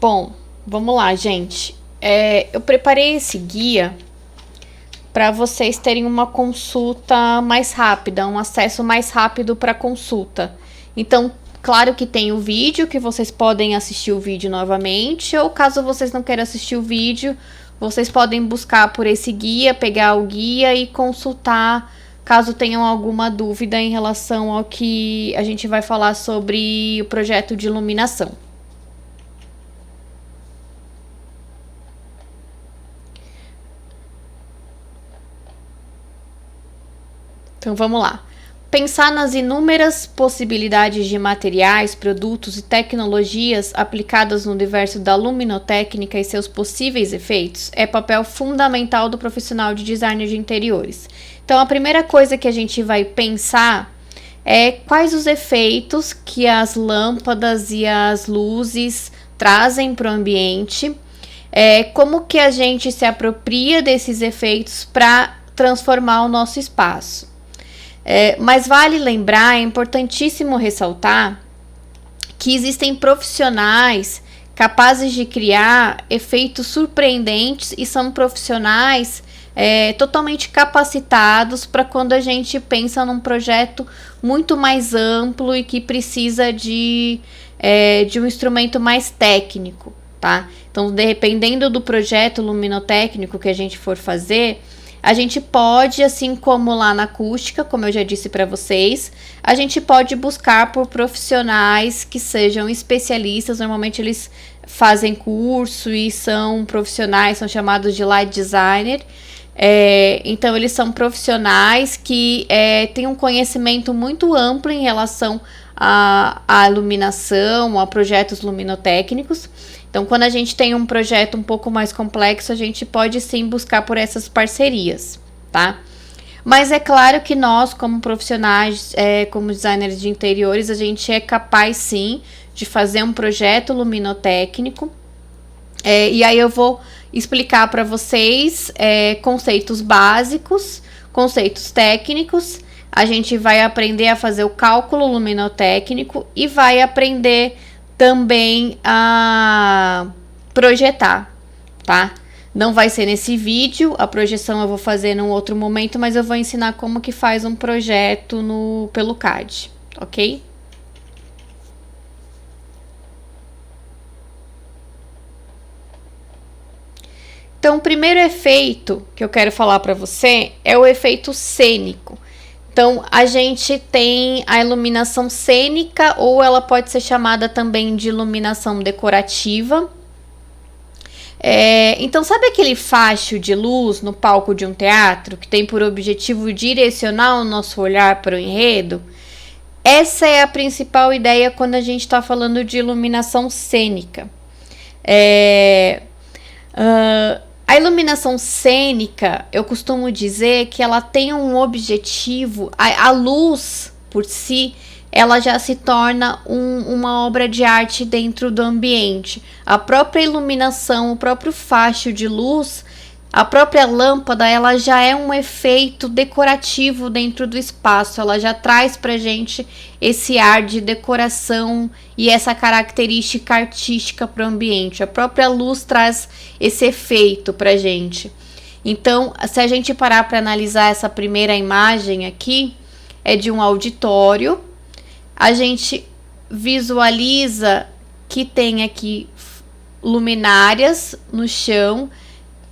Bom, vamos lá, gente. Eu preparei esse guia para vocês terem uma consulta mais rápida, um acesso mais rápido para consulta. Então, claro que tem o vídeo, que vocês podem assistir o vídeo novamente, ou caso vocês não queiram assistir o vídeo, vocês podem buscar por esse guia, pegar o guia e consultar, caso tenham alguma dúvida em relação ao que a gente vai falar sobre o projeto de iluminação. Então vamos lá. Pensar nas inúmeras possibilidades de materiais, produtos e tecnologias aplicadas no universo da luminotécnica e seus possíveis efeitos é papel fundamental do profissional de design de interiores. Então a primeira coisa que a gente vai pensar é quais os efeitos que as lâmpadas e as luzes trazem para o ambiente, como que a gente se apropria desses efeitos para transformar o nosso espaço. Mas vale lembrar, é importantíssimo ressaltar que existem profissionais capazes de criar efeitos surpreendentes e são profissionais totalmente capacitados para quando a gente pensa num projeto muito mais amplo e que precisa de um instrumento mais técnico, tá? Então, dependendo do projeto luminotécnico que a gente for fazer, a gente pode, assim como lá na acústica, como eu já disse para vocês, a gente pode buscar por profissionais que sejam especialistas. Normalmente eles fazem curso e são profissionais, são chamados de light designer. Então eles são profissionais que têm um conhecimento muito amplo em relação à iluminação, a projetos luminotécnicos. Então, quando a gente tem um projeto um pouco mais complexo, a gente pode sim buscar por essas parcerias, tá? Mas é claro que nós, como profissionais, como designers de interiores, a gente é capaz sim de fazer um projeto luminotécnico. E aí eu vou explicar para vocês conceitos básicos, conceitos técnicos. A gente vai aprender a fazer o cálculo luminotécnico e vai aprender também a projetar, tá? Não vai ser nesse vídeo, a projeção eu vou fazer num outro momento, mas eu vou ensinar como que faz um projeto pelo CAD, ok? Então, o primeiro efeito que eu quero falar para você é o efeito cênico. Então, a gente tem a iluminação cênica, ou ela pode ser chamada também de iluminação decorativa. Então, sabe aquele facho de luz no palco de um teatro que tem por objetivo direcionar o nosso olhar para o enredo? Essa é a principal ideia quando a gente está falando de iluminação cênica. A iluminação cênica, eu costumo dizer que ela tem um objetivo, a luz por si, ela já se torna uma obra de arte dentro do ambiente. A própria iluminação, o próprio facho de luz, a própria lâmpada, ela já é um efeito decorativo dentro do espaço, ela já traz pra gente esse ar de decoração e essa característica artística para o ambiente. A própria luz traz esse efeito pra gente. Então, se a gente parar para analisar essa primeira imagem aqui, é de um auditório, a gente visualiza que tem aqui luminárias no chão,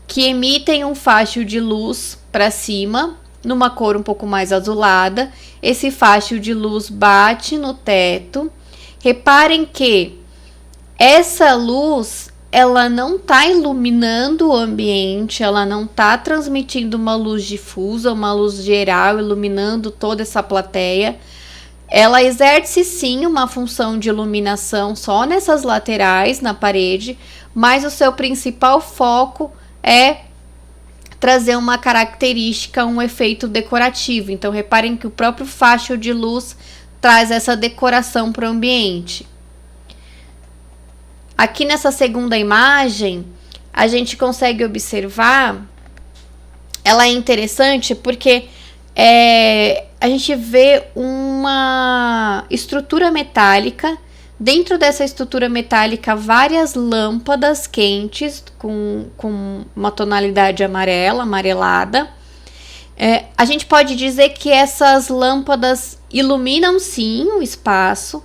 que emitem um facho de luz para cima, numa cor um pouco mais azulada. Esse facho de luz bate no teto. Reparem que essa luz, ela não está iluminando o ambiente, ela não está transmitindo uma luz difusa, uma luz geral, iluminando toda essa plateia. Ela exerce sim uma função de iluminação só nessas laterais, na parede, mas o seu principal foco é trazer uma característica, um efeito decorativo. Então, reparem que o próprio facho de luz traz essa decoração para o ambiente. Aqui nessa segunda imagem, a gente consegue observar, ela é interessante porque a gente vê uma estrutura metálica Dentro dessa estrutura metálica, várias lâmpadas quentes com uma tonalidade amarelada. A gente pode dizer que essas lâmpadas iluminam sim o espaço,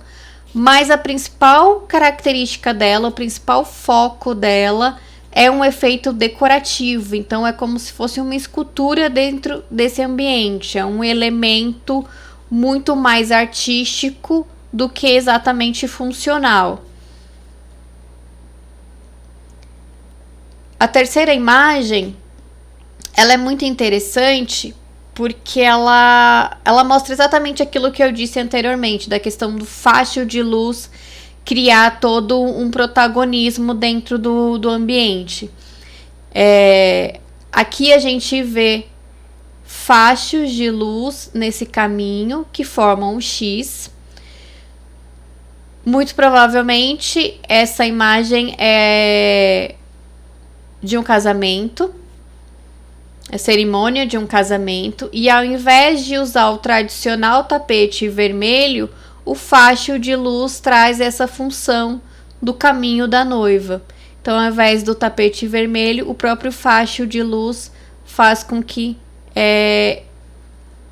mas a principal característica dela, o principal foco dela é um efeito decorativo. Então é como se fosse uma escultura dentro desse ambiente, é um elemento muito mais artístico do que exatamente funcional. A terceira imagem, ela é muito interessante porque ela mostra exatamente aquilo que eu disse anteriormente, da questão do faixa de luz criar todo um protagonismo dentro do ambiente. Aqui a gente vê faixas de luz nesse caminho que formam um X. Muito provavelmente essa imagem é de um casamento, é cerimônia de um casamento, e ao invés de usar o tradicional tapete vermelho, o facho de luz traz essa função do caminho da noiva. Então, ao invés do tapete vermelho, o próprio facho de luz faz com que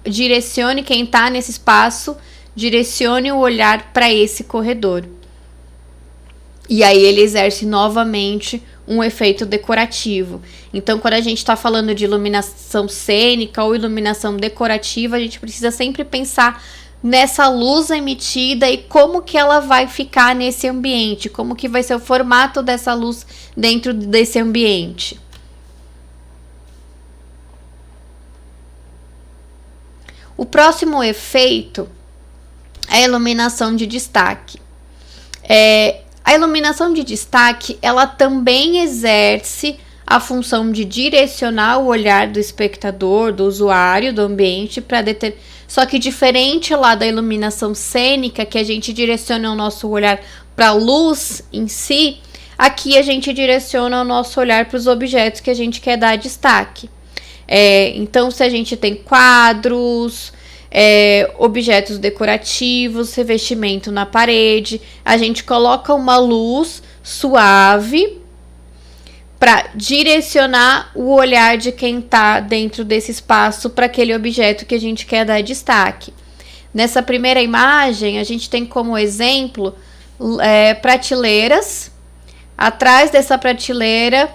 direcione quem está nesse espaço, direcione o olhar para esse corredor. E aí ele exerce novamente um efeito decorativo. Então, quando a gente está falando de iluminação cênica ou iluminação decorativa, a gente precisa sempre pensar nessa luz emitida e como que ela vai ficar nesse ambiente, como que vai ser o formato dessa luz dentro desse ambiente. O próximo efeito é a iluminação de destaque. A iluminação de destaque, ela também exerce a função de direcionar o olhar do espectador, do usuário, do ambiente, para só que diferente lá da iluminação cênica, que a gente direciona o nosso olhar para a luz em si, aqui a gente direciona o nosso olhar para os objetos que a gente quer dar destaque. Então, se a gente tem quadros, objetos decorativos, revestimento na parede, a gente coloca uma luz suave para direcionar o olhar de quem está dentro desse espaço para aquele objeto que a gente quer dar destaque. Nessa primeira imagem, a gente tem como exemplo prateleiras. Atrás dessa prateleira,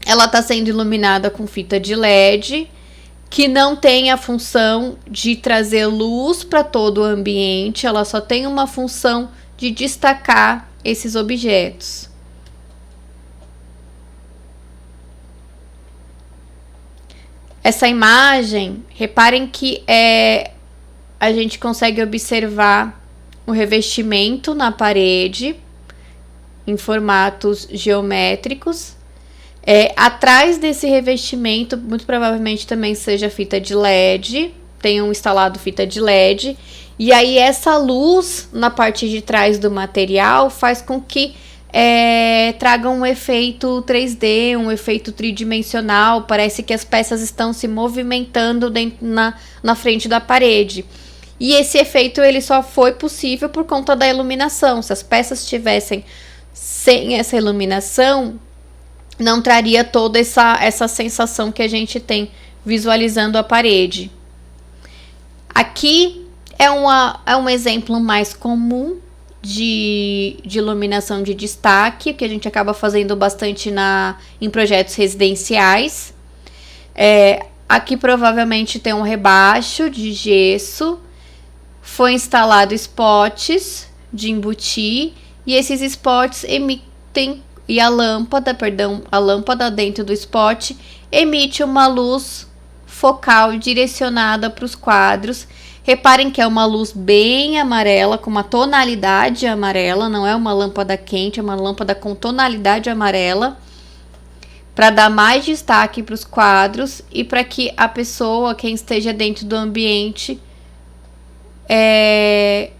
ela está sendo iluminada com fita de LED, que não tem a função de trazer luz para todo o ambiente, ela só tem uma função de destacar esses objetos. Essa imagem, reparem que a gente consegue observar o revestimento na parede em formatos geométricos. Atrás desse revestimento, muito provavelmente também seja fita de LED, tenham instalado fita de LED, e aí essa luz na parte de trás do material faz com que traga um efeito 3D, um efeito tridimensional, parece que as peças estão se movimentando na frente da parede. E esse efeito ele só foi possível por conta da iluminação. Se as peças estivessem sem essa iluminação, não traria toda essa sensação que a gente tem visualizando a parede. Aqui é um exemplo mais comum de iluminação de destaque, que a gente acaba fazendo bastante em projetos residenciais. Aqui provavelmente tem um rebaixo de gesso, foi instalado spots de embutir, e esses spots emitem, e a lâmpada dentro do spot emite uma luz focal direcionada para os quadros. Reparem que é uma luz bem amarela, com uma tonalidade amarela, não é uma lâmpada quente, é uma lâmpada com tonalidade amarela, para dar mais destaque para os quadros e para que a pessoa, quem esteja dentro do ambiente,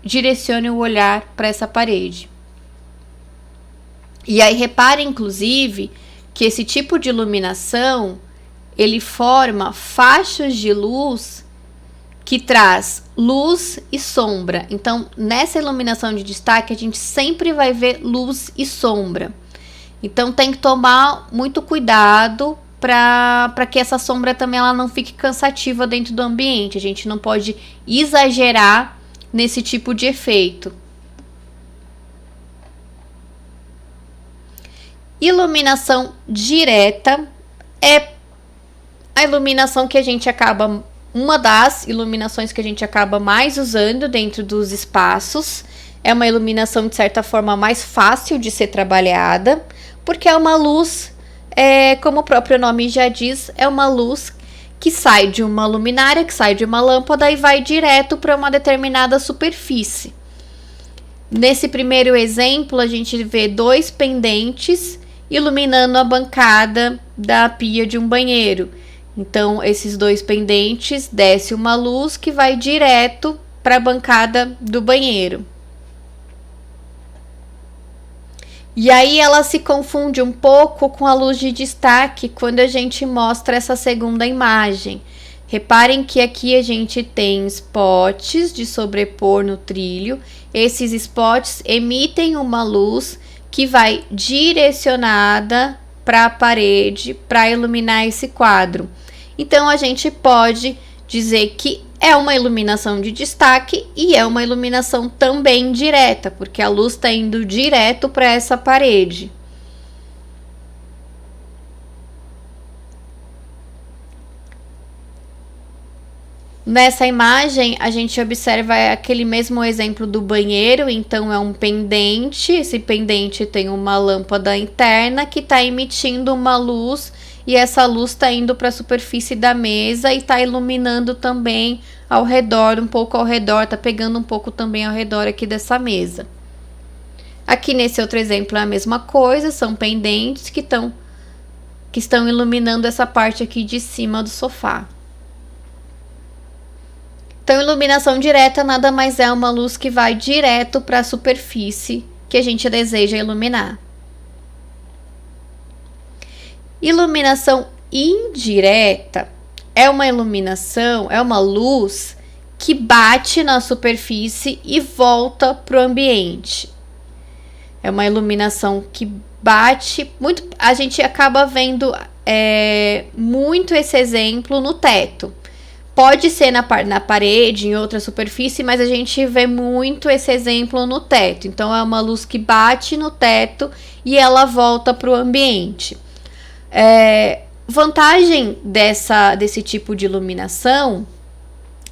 direcione o olhar para essa parede. E aí reparem, inclusive, que esse tipo de iluminação, ele forma faixas de luz que traz luz e sombra. Então, nessa iluminação de destaque, a gente sempre vai ver luz e sombra. Então, tem que tomar muito cuidado para que essa sombra também ela não fique cansativa dentro do ambiente. A gente não pode exagerar nesse tipo de efeito. Iluminação direta é a iluminação que a gente acaba, uma das iluminações que a gente acaba mais usando dentro dos espaços. É uma iluminação, de certa forma, mais fácil de ser trabalhada, porque é uma luz, como o próprio nome já diz, é uma luz que sai de uma luminária, que sai de uma lâmpada e vai direto para uma determinada superfície. Nesse primeiro exemplo, a gente vê 2 pendentes iluminando a bancada da pia de um banheiro. Então, esses 2 pendentes desce uma luz que vai direto para a bancada do banheiro. E aí ela se confunde um pouco com a luz de destaque quando a gente mostra essa segunda imagem. Reparem que aqui a gente tem spots de sobrepor no trilho. Esses spots emitem uma luz que vai direcionada para a parede para iluminar esse quadro. Então, a gente pode dizer que é uma iluminação de destaque e é uma iluminação também direta, porque a luz está indo direto para essa parede. Nessa imagem, a gente observa aquele mesmo exemplo do banheiro, então é um pendente, esse pendente tem uma lâmpada interna que está emitindo uma luz e essa luz está indo para a superfície da mesa e está iluminando também ao redor, um pouco ao redor, está pegando um pouco também ao redor aqui dessa mesa. Aqui nesse outro exemplo é a mesma coisa, são pendentes que estão iluminando essa parte aqui de cima do sofá. Então, iluminação direta nada mais é uma luz que vai direto para a superfície que a gente deseja iluminar. Iluminação indireta é uma iluminação, é uma luz que bate na superfície e volta para o ambiente. É uma iluminação que bate muito. A gente acaba vendo muito esse exemplo no teto. Pode ser na parede, em outra superfície, mas a gente vê muito esse exemplo no teto. Então, é uma luz que bate no teto e ela volta para o ambiente. Vantagem desse tipo de iluminação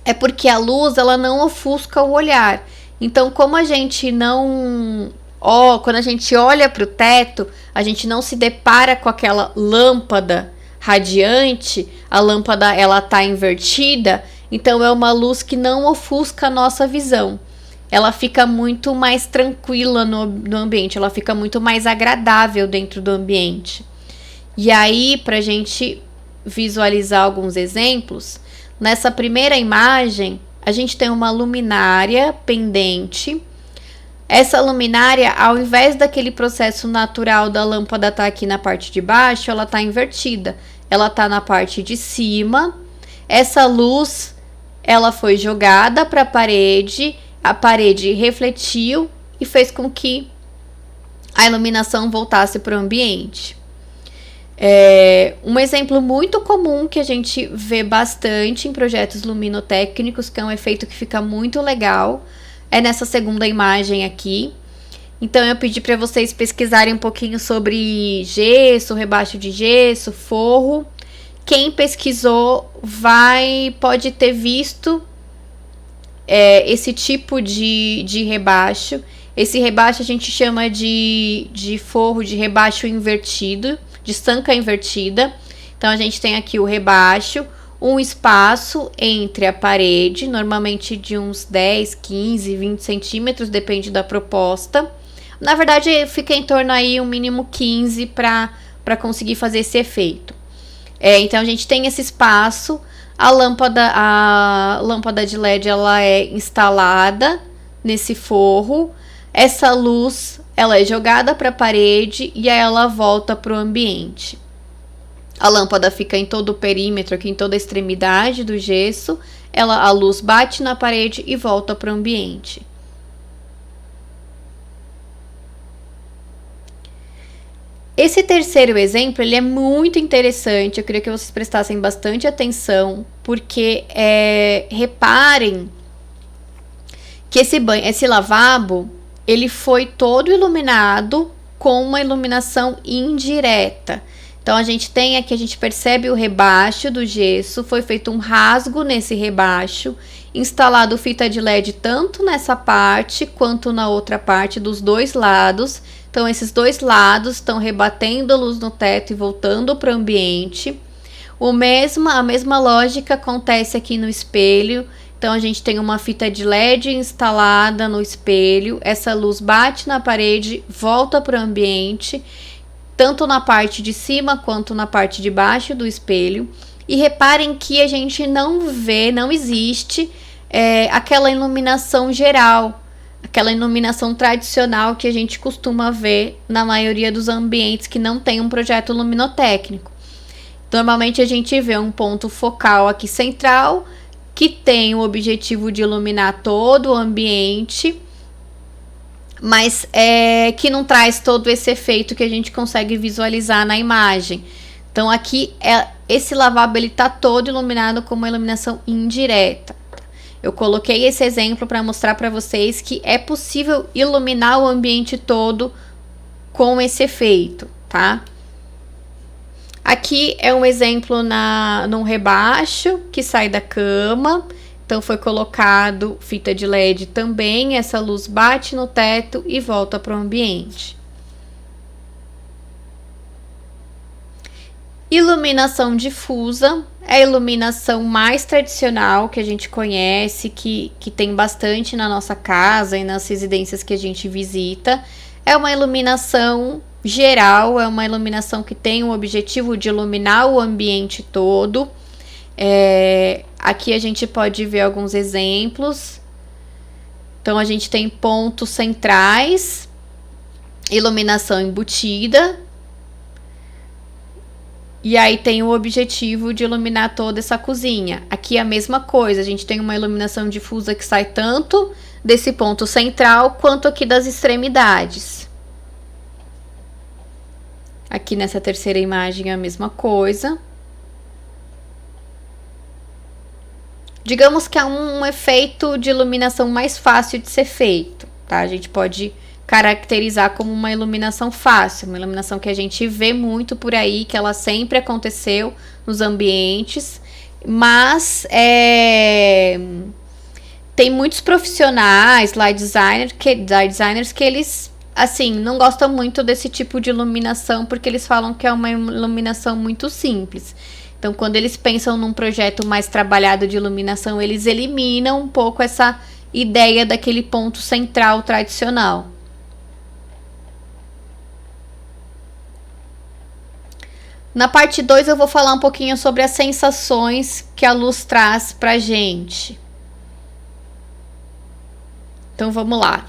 é porque a luz ela não ofusca o olhar. Então, como a gente não... quando a gente olha para o teto, a gente não se depara com aquela lâmpada radiante, a lâmpada ela tá invertida, então é uma luz que não ofusca a nossa visão. Ela fica muito mais tranquila no ambiente, ela fica muito mais agradável dentro do ambiente. E aí, para a gente visualizar alguns exemplos, nessa primeira imagem, a gente tem uma luminária pendente. Essa luminária, ao invés daquele processo natural da lâmpada estar aqui na parte de baixo, ela está invertida. Ela está na parte de cima. Essa luz, ela foi jogada para a parede refletiu e fez com que a iluminação voltasse para o ambiente. Um exemplo muito comum que a gente vê bastante em projetos luminotécnicos, que é um efeito que fica muito legal, é nessa segunda imagem aqui. Então, eu pedi para vocês pesquisarem um pouquinho sobre gesso, rebaixo de gesso, forro. Quem pesquisou pode ter visto esse tipo de rebaixo. Esse rebaixo a gente chama de forro de rebaixo invertido, de sanca invertida. Então, a gente tem aqui o rebaixo, um espaço entre a parede, normalmente de uns 10, 15, 20 centímetros, depende da proposta. Na verdade, fica em torno aí, um mínimo 15 para conseguir fazer esse efeito. Então, a gente tem esse espaço, a lâmpada de LED ela é instalada nesse forro, essa luz ela é jogada para a parede e aí ela volta para o ambiente. A lâmpada fica em todo o perímetro, aqui em toda a extremidade do gesso. A luz bate na parede e volta para o ambiente. Esse terceiro exemplo, ele é muito interessante. Eu queria que vocês prestassem bastante atenção, porque reparem que esse lavabo, ele foi todo iluminado com uma iluminação indireta. Então, a gente percebe o rebaixo do gesso, foi feito um rasgo nesse rebaixo, instalado fita de LED tanto nessa parte quanto na outra parte, dos dois lados. Então, esses dois lados estão rebatendo a luz no teto e voltando para o ambiente. A mesma lógica acontece aqui no espelho. Então, a gente tem uma fita de LED instalada no espelho. Essa luz bate na parede, volta para o ambiente, tanto na parte de cima quanto na parte de baixo do espelho. E reparem que a gente não existe aquela iluminação geral, aquela iluminação tradicional que a gente costuma ver na maioria dos ambientes que não tem um projeto luminotécnico. Normalmente a gente vê um ponto focal aqui central, que tem o objetivo de iluminar todo o ambiente, mas que não traz todo esse efeito que a gente consegue visualizar na imagem. Então aqui esse lavabo ele está todo iluminado com uma iluminação indireta. Eu coloquei esse exemplo para mostrar para vocês que é possível iluminar o ambiente todo com esse efeito, tá? Aqui é um exemplo num rebaixo que sai da cama. Então, foi colocado fita de LED também. Essa luz bate no teto e volta para o ambiente. Iluminação difusa é a iluminação mais tradicional que a gente conhece, que tem bastante na nossa casa e nas residências que a gente visita. É uma iluminação geral, é uma iluminação que tem o objetivo de iluminar o ambiente todo. Aqui a gente pode ver alguns exemplos. Então, a gente tem pontos centrais, iluminação embutida. E aí tem o objetivo de iluminar toda essa cozinha. Aqui é a mesma coisa, a gente tem uma iluminação difusa que sai tanto desse ponto central quanto aqui das extremidades. Aqui nessa terceira imagem é a mesma coisa. Digamos que é um efeito de iluminação mais fácil de ser feito, tá? A gente pode caracterizar como uma iluminação fácil, uma iluminação que a gente vê muito por aí, que ela sempre aconteceu nos ambientes, mas tem muitos profissionais, light designers, que eles, assim, não gostam muito desse tipo de iluminação, porque eles falam que é uma iluminação muito simples. Então, quando eles pensam num projeto mais trabalhado de iluminação, eles eliminam um pouco essa ideia daquele ponto central tradicional. Na parte 2 eu vou falar um pouquinho sobre as sensações que a luz traz pra gente. Então vamos lá.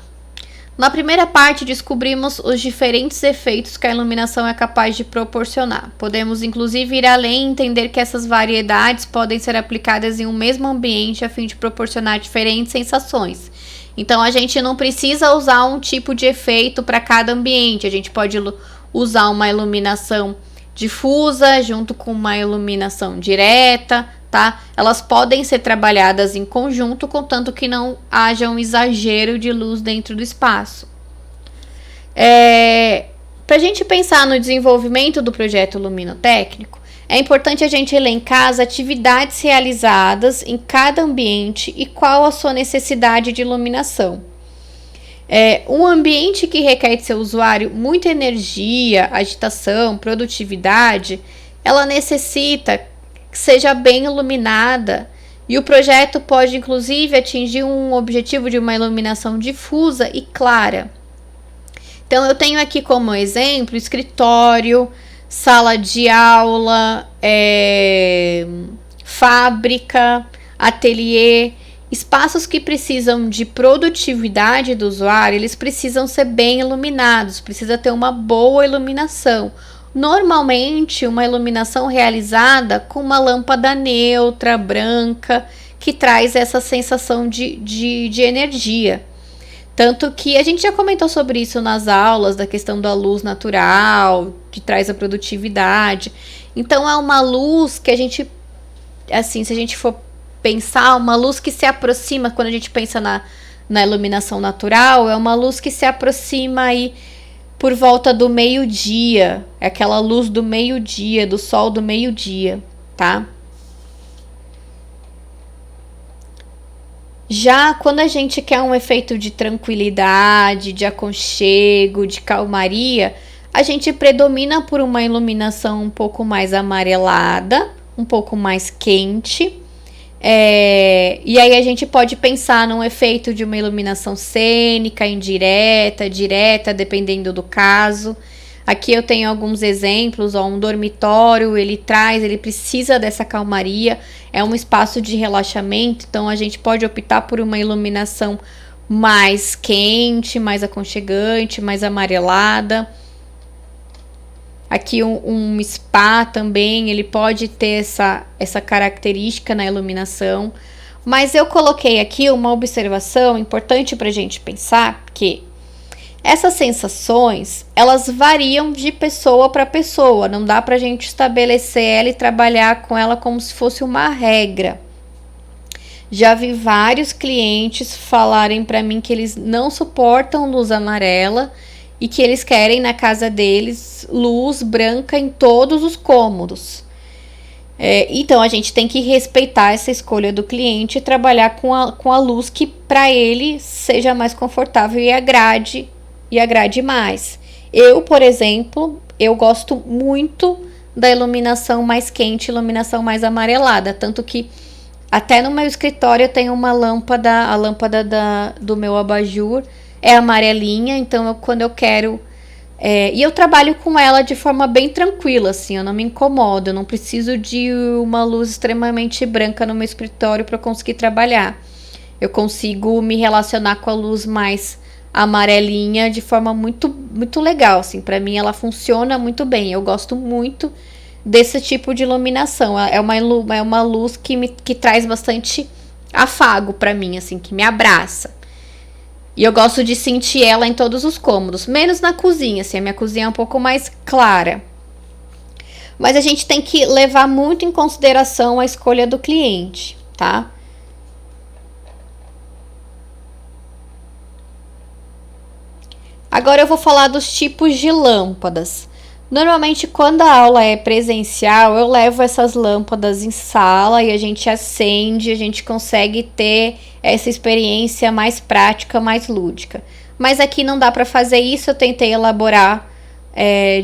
Na primeira parte descobrimos os diferentes efeitos que a iluminação é capaz de proporcionar. Podemos inclusive ir além e entender que essas variedades podem ser aplicadas em um mesmo ambiente a fim de proporcionar diferentes sensações. Então a gente não precisa usar um tipo de efeito para cada ambiente. A gente pode usar uma iluminação difusa junto com uma iluminação direta, tá? Elas podem ser trabalhadas em conjunto, contanto que não haja um exagero de luz dentro do espaço. Para a gente pensar no desenvolvimento do projeto luminotécnico, é importante a gente elencar as atividades realizadas em cada ambiente e qual a sua necessidade de iluminação. Um ambiente que requer de seu usuário muita energia, agitação, produtividade, ela necessita que seja bem iluminada, e o projeto pode inclusive atingir um objetivo de uma iluminação difusa e clara. Então eu tenho aqui como exemplo escritório, sala de aula, fábrica, ateliê. Espaços que precisam de produtividade do usuário, eles precisam ser bem iluminados, precisa ter uma boa iluminação. normalmente uma iluminação realizada com uma lâmpada neutra, branca, que traz essa sensação de energia. Tanto que a gente já comentou sobre isso nas aulas, da questão da luz natural, que traz a produtividade. Então é uma luz que a gente, assim, se a gente for pensar, uma luz que se aproxima, quando a gente pensa na iluminação natural, é uma luz que se aproxima aí por volta do meio-dia. É aquela luz do meio-dia, do sol do meio-dia, tá? Já quando a gente quer um efeito de tranquilidade, de aconchego, de calmaria, a gente predomina por uma iluminação um pouco mais amarelada, um pouco mais quente. E aí a gente pode pensar num efeito de uma iluminação cênica, indireta, direta, dependendo do caso. Aqui eu tenho alguns exemplos, um dormitório, ele precisa dessa calmaria, é um espaço de relaxamento, então a gente pode optar por uma iluminação mais quente, mais aconchegante, mais amarelada. Aqui um spa também, ele pode ter essa característica na iluminação, mas eu coloquei aqui uma observação importante para a gente pensar, que essas sensações, elas variam de pessoa para pessoa, não dá para a gente estabelecer ela e trabalhar com ela como se fosse uma regra. Já vi vários clientes falarem para mim que eles não suportam luz amarela e que eles querem na casa deles luz branca em todos os cômodos. Então a gente tem que respeitar essa escolha do cliente e trabalhar com a luz que para ele seja mais confortável e agrade mais. Eu, por exemplo, eu gosto muito da iluminação mais quente, iluminação mais amarelada, tanto que até no meu escritório eu tenho uma lâmpada, a lâmpada do meu abajur é amarelinha, então quando eu quero... e eu trabalho com ela de forma bem tranquila, assim, eu não me incomodo, eu não preciso de uma luz extremamente branca no meu escritório para conseguir trabalhar. Eu consigo me relacionar com a luz mais amarelinha de forma muito, muito legal, assim, para mim ela funciona muito bem, eu gosto muito desse tipo de iluminação, é uma luz que traz bastante afago para mim, assim, que me abraça. E eu gosto de sentir ela em todos os cômodos, menos na cozinha, assim, a minha cozinha é um pouco mais clara. Mas a gente tem que levar muito em consideração a escolha do cliente, tá? Agora eu vou falar dos tipos de lâmpadas. Normalmente, quando a aula é presencial, eu levo essas lâmpadas em sala e a gente acende, a gente consegue ter essa experiência mais prática, mais lúdica. Mas aqui não dá para fazer isso, eu tentei elaborar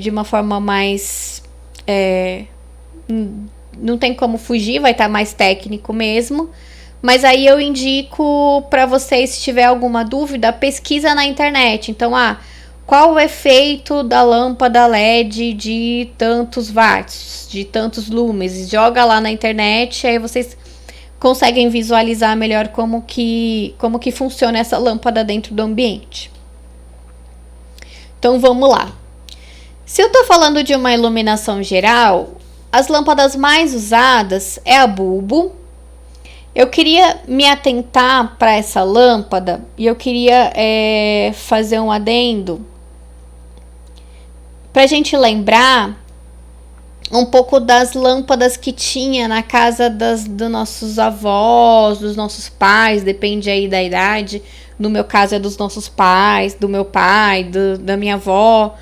de uma forma mais... não tem como fugir, vai estar mais técnico mesmo. Mas aí eu indico para vocês, se tiver alguma dúvida, pesquisa na internet. Então, qual o efeito da lâmpada LED de tantos watts, de tantos lumens? Joga lá na internet, aí vocês conseguem visualizar melhor como que funciona essa lâmpada dentro do ambiente. Então, vamos lá. Se eu estou falando de uma iluminação geral, as lâmpadas mais usadas é a bulbo. Eu queria me atentar para essa lâmpada e eu queria fazer um adendo para a gente lembrar um pouco das lâmpadas que tinha na casa dos nossos avós, dos nossos pais, depende aí da idade. No meu caso é dos nossos pais, do meu pai, da minha avó.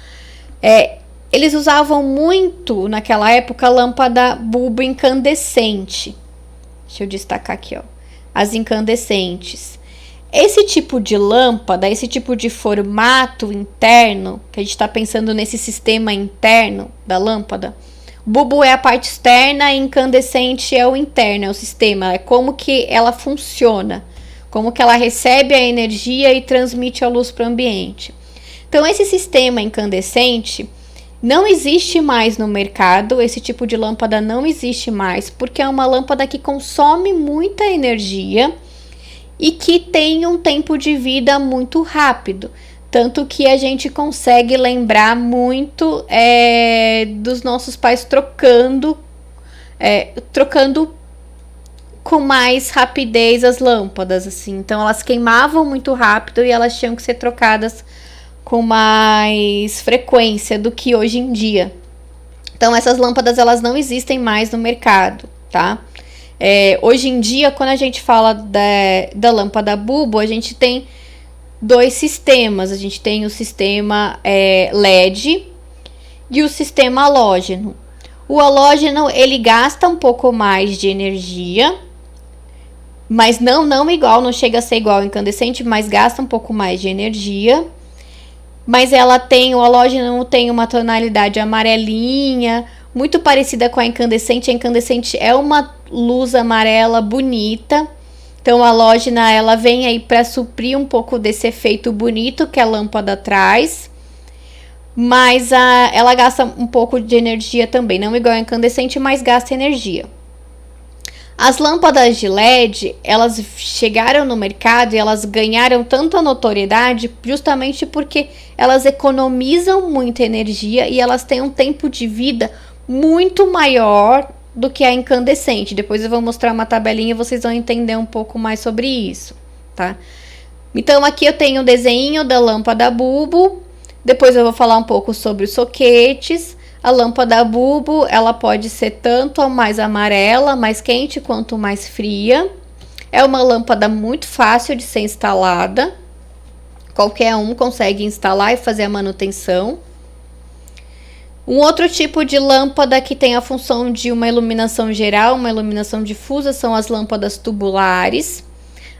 Eles usavam muito naquela época a lâmpada bulbo incandescente. Deixa eu destacar aqui, as incandescentes. Esse tipo de lâmpada, esse tipo de formato interno, que a gente está pensando nesse sistema interno da lâmpada, bulbo é a parte externa e incandescente é o interno, é o sistema, é como que ela funciona, como que ela recebe a energia e transmite a luz para o ambiente. Então, esse sistema incandescente não existe mais no mercado, esse tipo de lâmpada não existe mais, porque é uma lâmpada que consome muita energia e que tem um tempo de vida muito rápido. Tanto que a gente consegue lembrar muito dos nossos pais trocando com mais rapidez as lâmpadas, assim. Então, elas queimavam muito rápido e elas tinham que ser trocadas com mais frequência do que hoje em dia. Então, essas lâmpadas, elas não existem mais no mercado, tá? Hoje em dia, quando a gente fala da lâmpada bulbo, a gente tem dois sistemas. A gente tem o sistema LED e o sistema halógeno. O halógeno, ele gasta um pouco mais de energia, mas não igual, não chega a ser igual ao incandescente, mas gasta um pouco mais de energia. Mas o halógeno tem uma tonalidade amarelinha, muito parecida com a incandescente. A incandescente é uma luz amarela bonita. Então, a halógena, ela vem aí para suprir um pouco desse efeito bonito que a lâmpada traz. Mas ela gasta um pouco de energia também, não igual a incandescente, mas gasta energia. As lâmpadas de LED, elas chegaram no mercado e elas ganharam tanta notoriedade justamente porque elas economizam muita energia e elas têm um tempo de vida muito maior do que a incandescente. Depois eu vou mostrar uma tabelinha e vocês vão entender um pouco mais sobre isso, tá? Então, aqui eu tenho o desenho da lâmpada bulbo. Depois eu vou falar um pouco sobre os soquetes. A lâmpada bulbo, ela pode ser tanto mais amarela, mais quente, quanto mais fria. É uma lâmpada muito fácil de ser instalada. Qualquer um consegue instalar e fazer a manutenção. Um outro tipo de lâmpada que tem a função de uma iluminação geral, uma iluminação difusa, são as lâmpadas tubulares.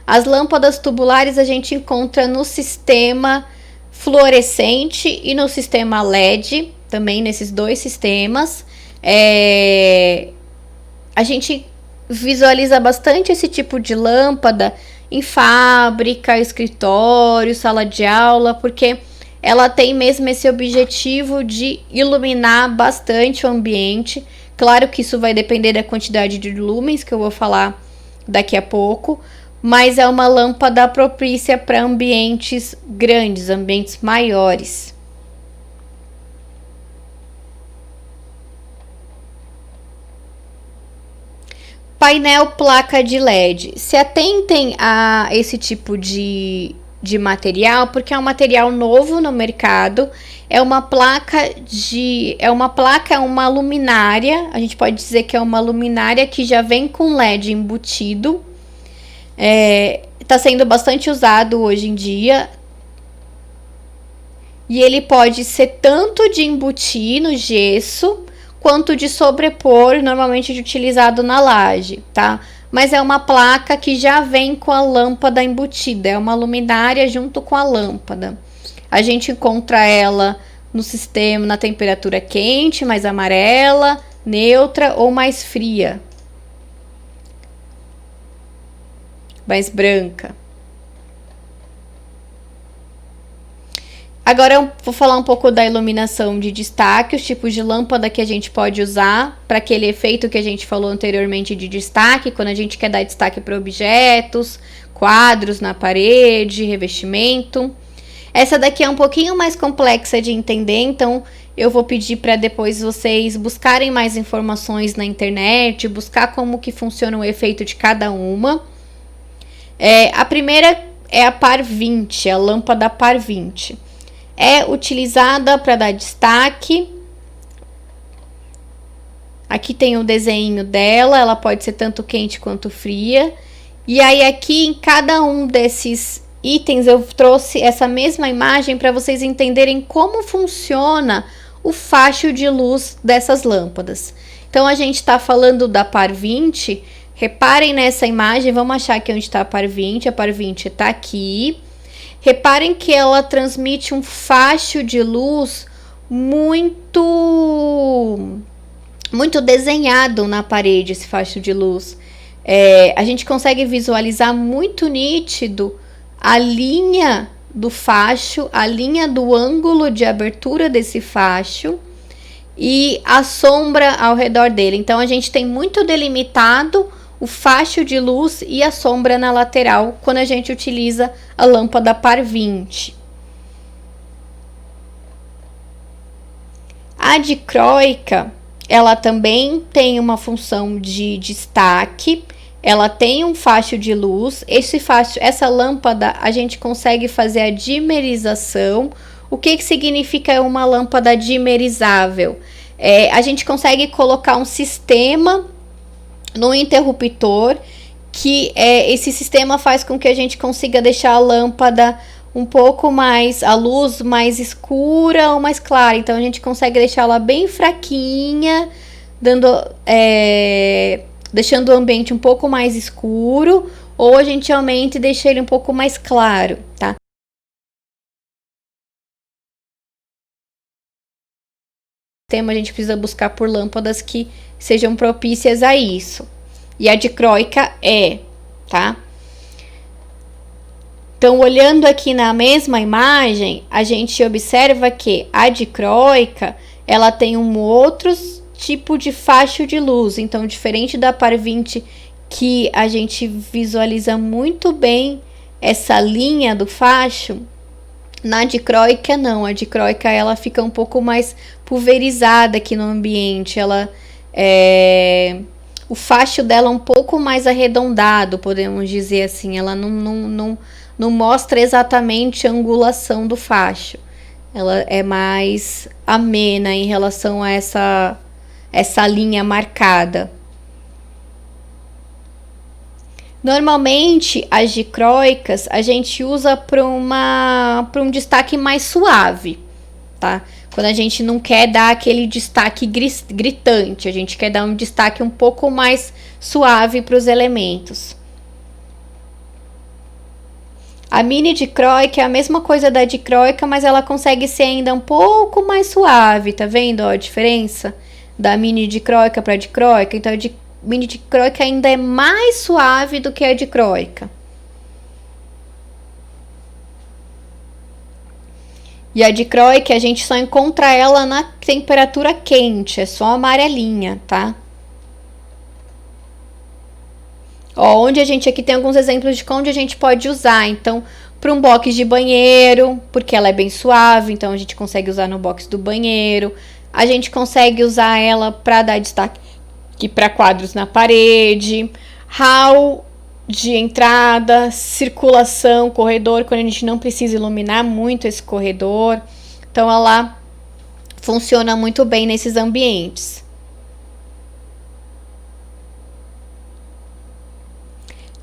As lâmpadas tubulares a gente encontra no sistema fluorescente e no sistema LED, também nesses dois sistemas. A gente visualiza bastante esse tipo de lâmpada em fábrica, escritório, sala de aula, porque ela tem mesmo esse objetivo de iluminar bastante o ambiente. Claro que isso vai depender da quantidade de lumens, que eu vou falar daqui a pouco, mas é uma lâmpada propícia para ambientes grandes, ambientes maiores. Painel placa de LED. Se atentem a esse tipo de material, porque é um material novo no mercado. É uma uma luminária. A gente pode dizer que é uma luminária que já vem com LED embutido. Está sendo bastante usado hoje em dia. E ele pode ser tanto de embutir no gesso, quanto de sobrepor, normalmente utilizado na laje, tá? Mas é uma placa que já vem com a lâmpada embutida, é uma luminária junto com a lâmpada. A gente encontra ela no sistema na temperatura quente, mais amarela, neutra ou mais fria, mais branca. Agora eu vou falar um pouco da iluminação de destaque, os tipos de lâmpada que a gente pode usar para aquele efeito que a gente falou anteriormente de destaque, quando a gente quer dar destaque para objetos, quadros na parede, revestimento. Essa daqui é um pouquinho mais complexa de entender, então eu vou pedir para depois vocês buscarem mais informações na internet, buscar como que funciona o efeito de cada uma. A primeira é a par 20, a lâmpada par 20. É utilizada para dar destaque. Aqui tem o desenho dela, ela pode ser tanto quente quanto fria. E aí aqui em cada um desses itens eu trouxe essa mesma imagem para vocês entenderem como funciona o facho de luz dessas lâmpadas. Então a gente está falando da par 20, reparem nessa imagem, vamos achar aqui onde está a par 20 está aqui. Reparem que ela transmite um facho de luz muito desenhado na parede, esse facho de luz. A gente consegue visualizar muito nítido a linha do facho, a linha do ângulo de abertura desse facho e a sombra ao redor dele. Então, a gente tem muito delimitado o facho de luz e a sombra na lateral quando a gente utiliza a lâmpada par 20. A dicróica, ela também tem uma função de destaque, ela tem um faixa de luz. Essa lâmpada, a gente consegue fazer a dimerização. O que significa uma lâmpada dimerizável? A gente consegue colocar um sistema no interruptor, que esse sistema faz com que a gente consiga deixar a lâmpada um pouco mais, a luz mais escura ou mais clara. Então a gente consegue deixar ela bem fraquinha, deixando o ambiente um pouco mais escuro, ou a gente aumenta e deixa ele um pouco mais claro, tá? A gente precisa buscar por lâmpadas que sejam propícias a isso. E a dicróica tá? Então, olhando aqui na mesma imagem, a gente observa que a dicróica, ela tem um outro tipo de faixa de luz. Então, diferente da par 20, que a gente visualiza muito bem essa linha do facho, na dicróica não. A dicróica, ela fica um pouco mais pulverizada aqui no ambiente. O facho dela é um pouco mais arredondado, podemos dizer assim. Ela não mostra exatamente a angulação do facho. Ela é mais amena em relação a essa linha marcada. Normalmente, as dicróicas a gente usa para um destaque mais suave, tá? Quando a gente não quer dar aquele destaque gritante, a gente quer dar um destaque um pouco mais suave para os elementos. A mini dicróica é a mesma coisa da dicróica, mas ela consegue ser ainda um pouco mais suave, tá vendo a diferença da mini dicróica para a dicróica? Então a mini dicróica ainda é mais suave do que a dicróica. E a dicróica a gente só encontra ela na temperatura quente, é só amarelinha, tá? Onde a gente aqui tem alguns exemplos de onde a gente pode usar. Então, para um box de banheiro, porque ela é bem suave, então a gente consegue usar no box do banheiro. A gente consegue usar ela para dar destaque para quadros na parede, hall de entrada, circulação, corredor, quando a gente não precisa iluminar muito esse corredor. Então, ela funciona muito bem nesses ambientes.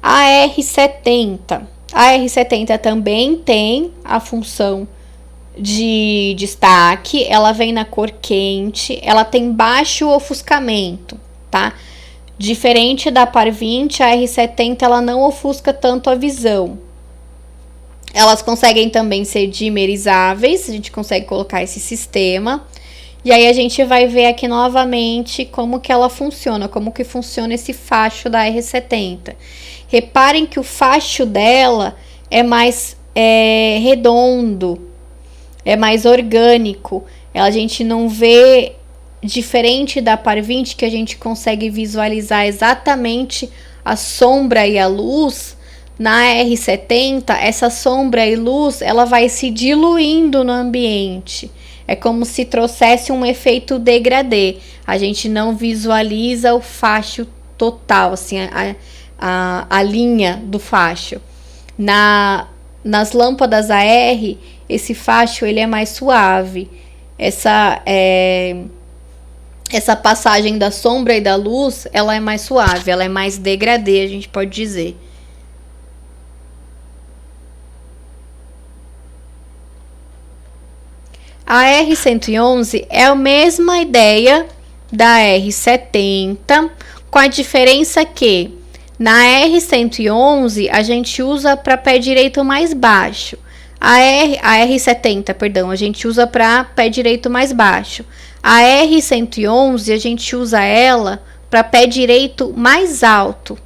A R70. A R70 também tem a função de destaque. Ela vem na cor quente. Ela tem baixo ofuscamento, tá? Diferente da par 20, a R70 ela não ofusca tanto a visão. Elas conseguem também ser dimerizáveis. A gente consegue colocar esse sistema. E aí a gente vai ver aqui novamente como que ela funciona, como que funciona esse facho da R70. Reparem que o facho dela é mais redondo, é mais orgânico. A gente não vê, diferente da par 20, que a gente consegue visualizar exatamente a sombra e a luz. Na R70, essa sombra e luz, ela vai se diluindo no ambiente. É como se trouxesse um efeito degradê. A gente não visualiza o facho total, assim, a linha do facho. Nas lâmpadas AR, esse facho ele é mais suave. Essa passagem da sombra e da luz, ela é mais suave, ela é mais degradê, a gente pode dizer. A R111 é a mesma ideia da R70, com a diferença que na R111 a gente usa para pé direito mais baixo. A R70, perdão, a gente usa para pé direito mais baixo. A R111 a gente usa ela para pé direito mais alto.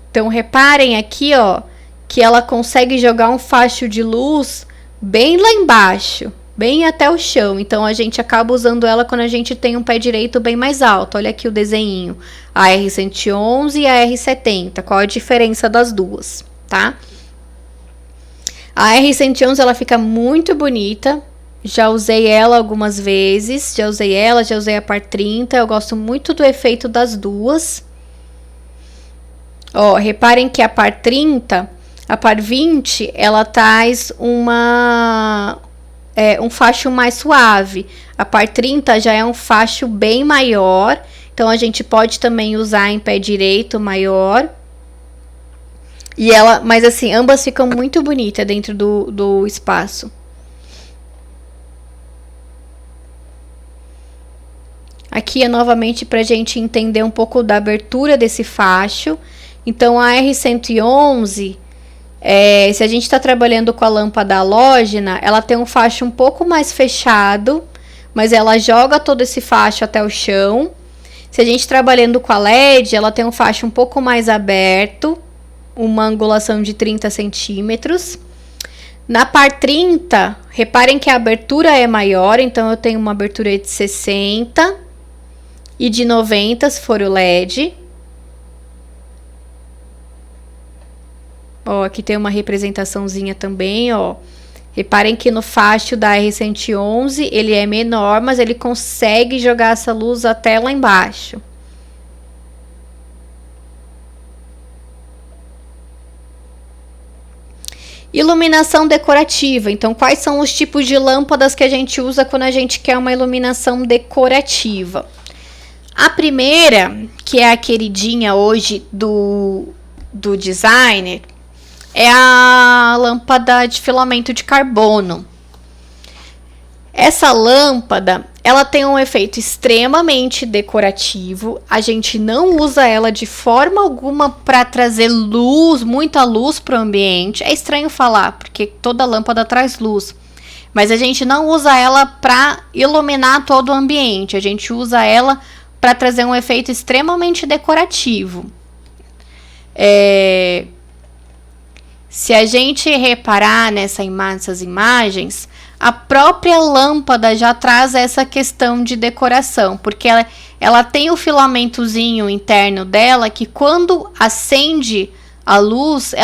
Então reparem aqui, ó, que ela consegue jogar um facho de luz bem lá embaixo, bem até o chão. Então a gente acaba usando ela quando a gente tem um pé direito bem mais alto. Olha aqui o desenho, a R111 e a R70. Qual a diferença das duas, tá? A R111 ela fica muito bonita, Já usei ela algumas vezes. Já usei a par 30. Eu gosto muito do efeito das duas. Ó, reparem que a par 30, a par 20, ela traz um facho mais suave. A par 30 já é um facho bem maior. Então, a gente pode também usar em pé direito maior. Mas assim, ambas ficam muito bonitas dentro do espaço. Aqui é novamente para a gente entender um pouco da abertura desse facho. Então, a R111, se a gente está trabalhando com a lâmpada halógena, ela tem um facho um pouco mais fechado, mas ela joga todo esse facho até o chão. Se a gente trabalhando com a LED, ela tem um facho um pouco mais aberto, uma angulação de 30 centímetros. Na par 30, reparem que a abertura é maior, então eu tenho uma abertura de 60 e de 90 se for o LED. Ó, aqui tem uma representaçãozinha também, ó. Reparem que no facho da R111 ele é menor, mas ele consegue jogar essa luz até lá embaixo. Iluminação decorativa. Então, quais são os tipos de lâmpadas que a gente usa quando a gente quer uma iluminação decorativa? A primeira, que é a queridinha hoje do designer, é a lâmpada de filamento de carbono. Essa lâmpada, ela tem um efeito extremamente decorativo. A gente não usa ela de forma alguma para trazer luz, muita luz para o ambiente. É estranho falar, porque toda lâmpada traz luz. Mas a gente não usa ela para iluminar todo o ambiente. A gente usa ela para trazer um efeito extremamente decorativo. Se a gente reparar nessas imagens, a própria lâmpada já traz essa questão de decoração, porque ela tem o filamentozinho interno dela que quando acende a luz,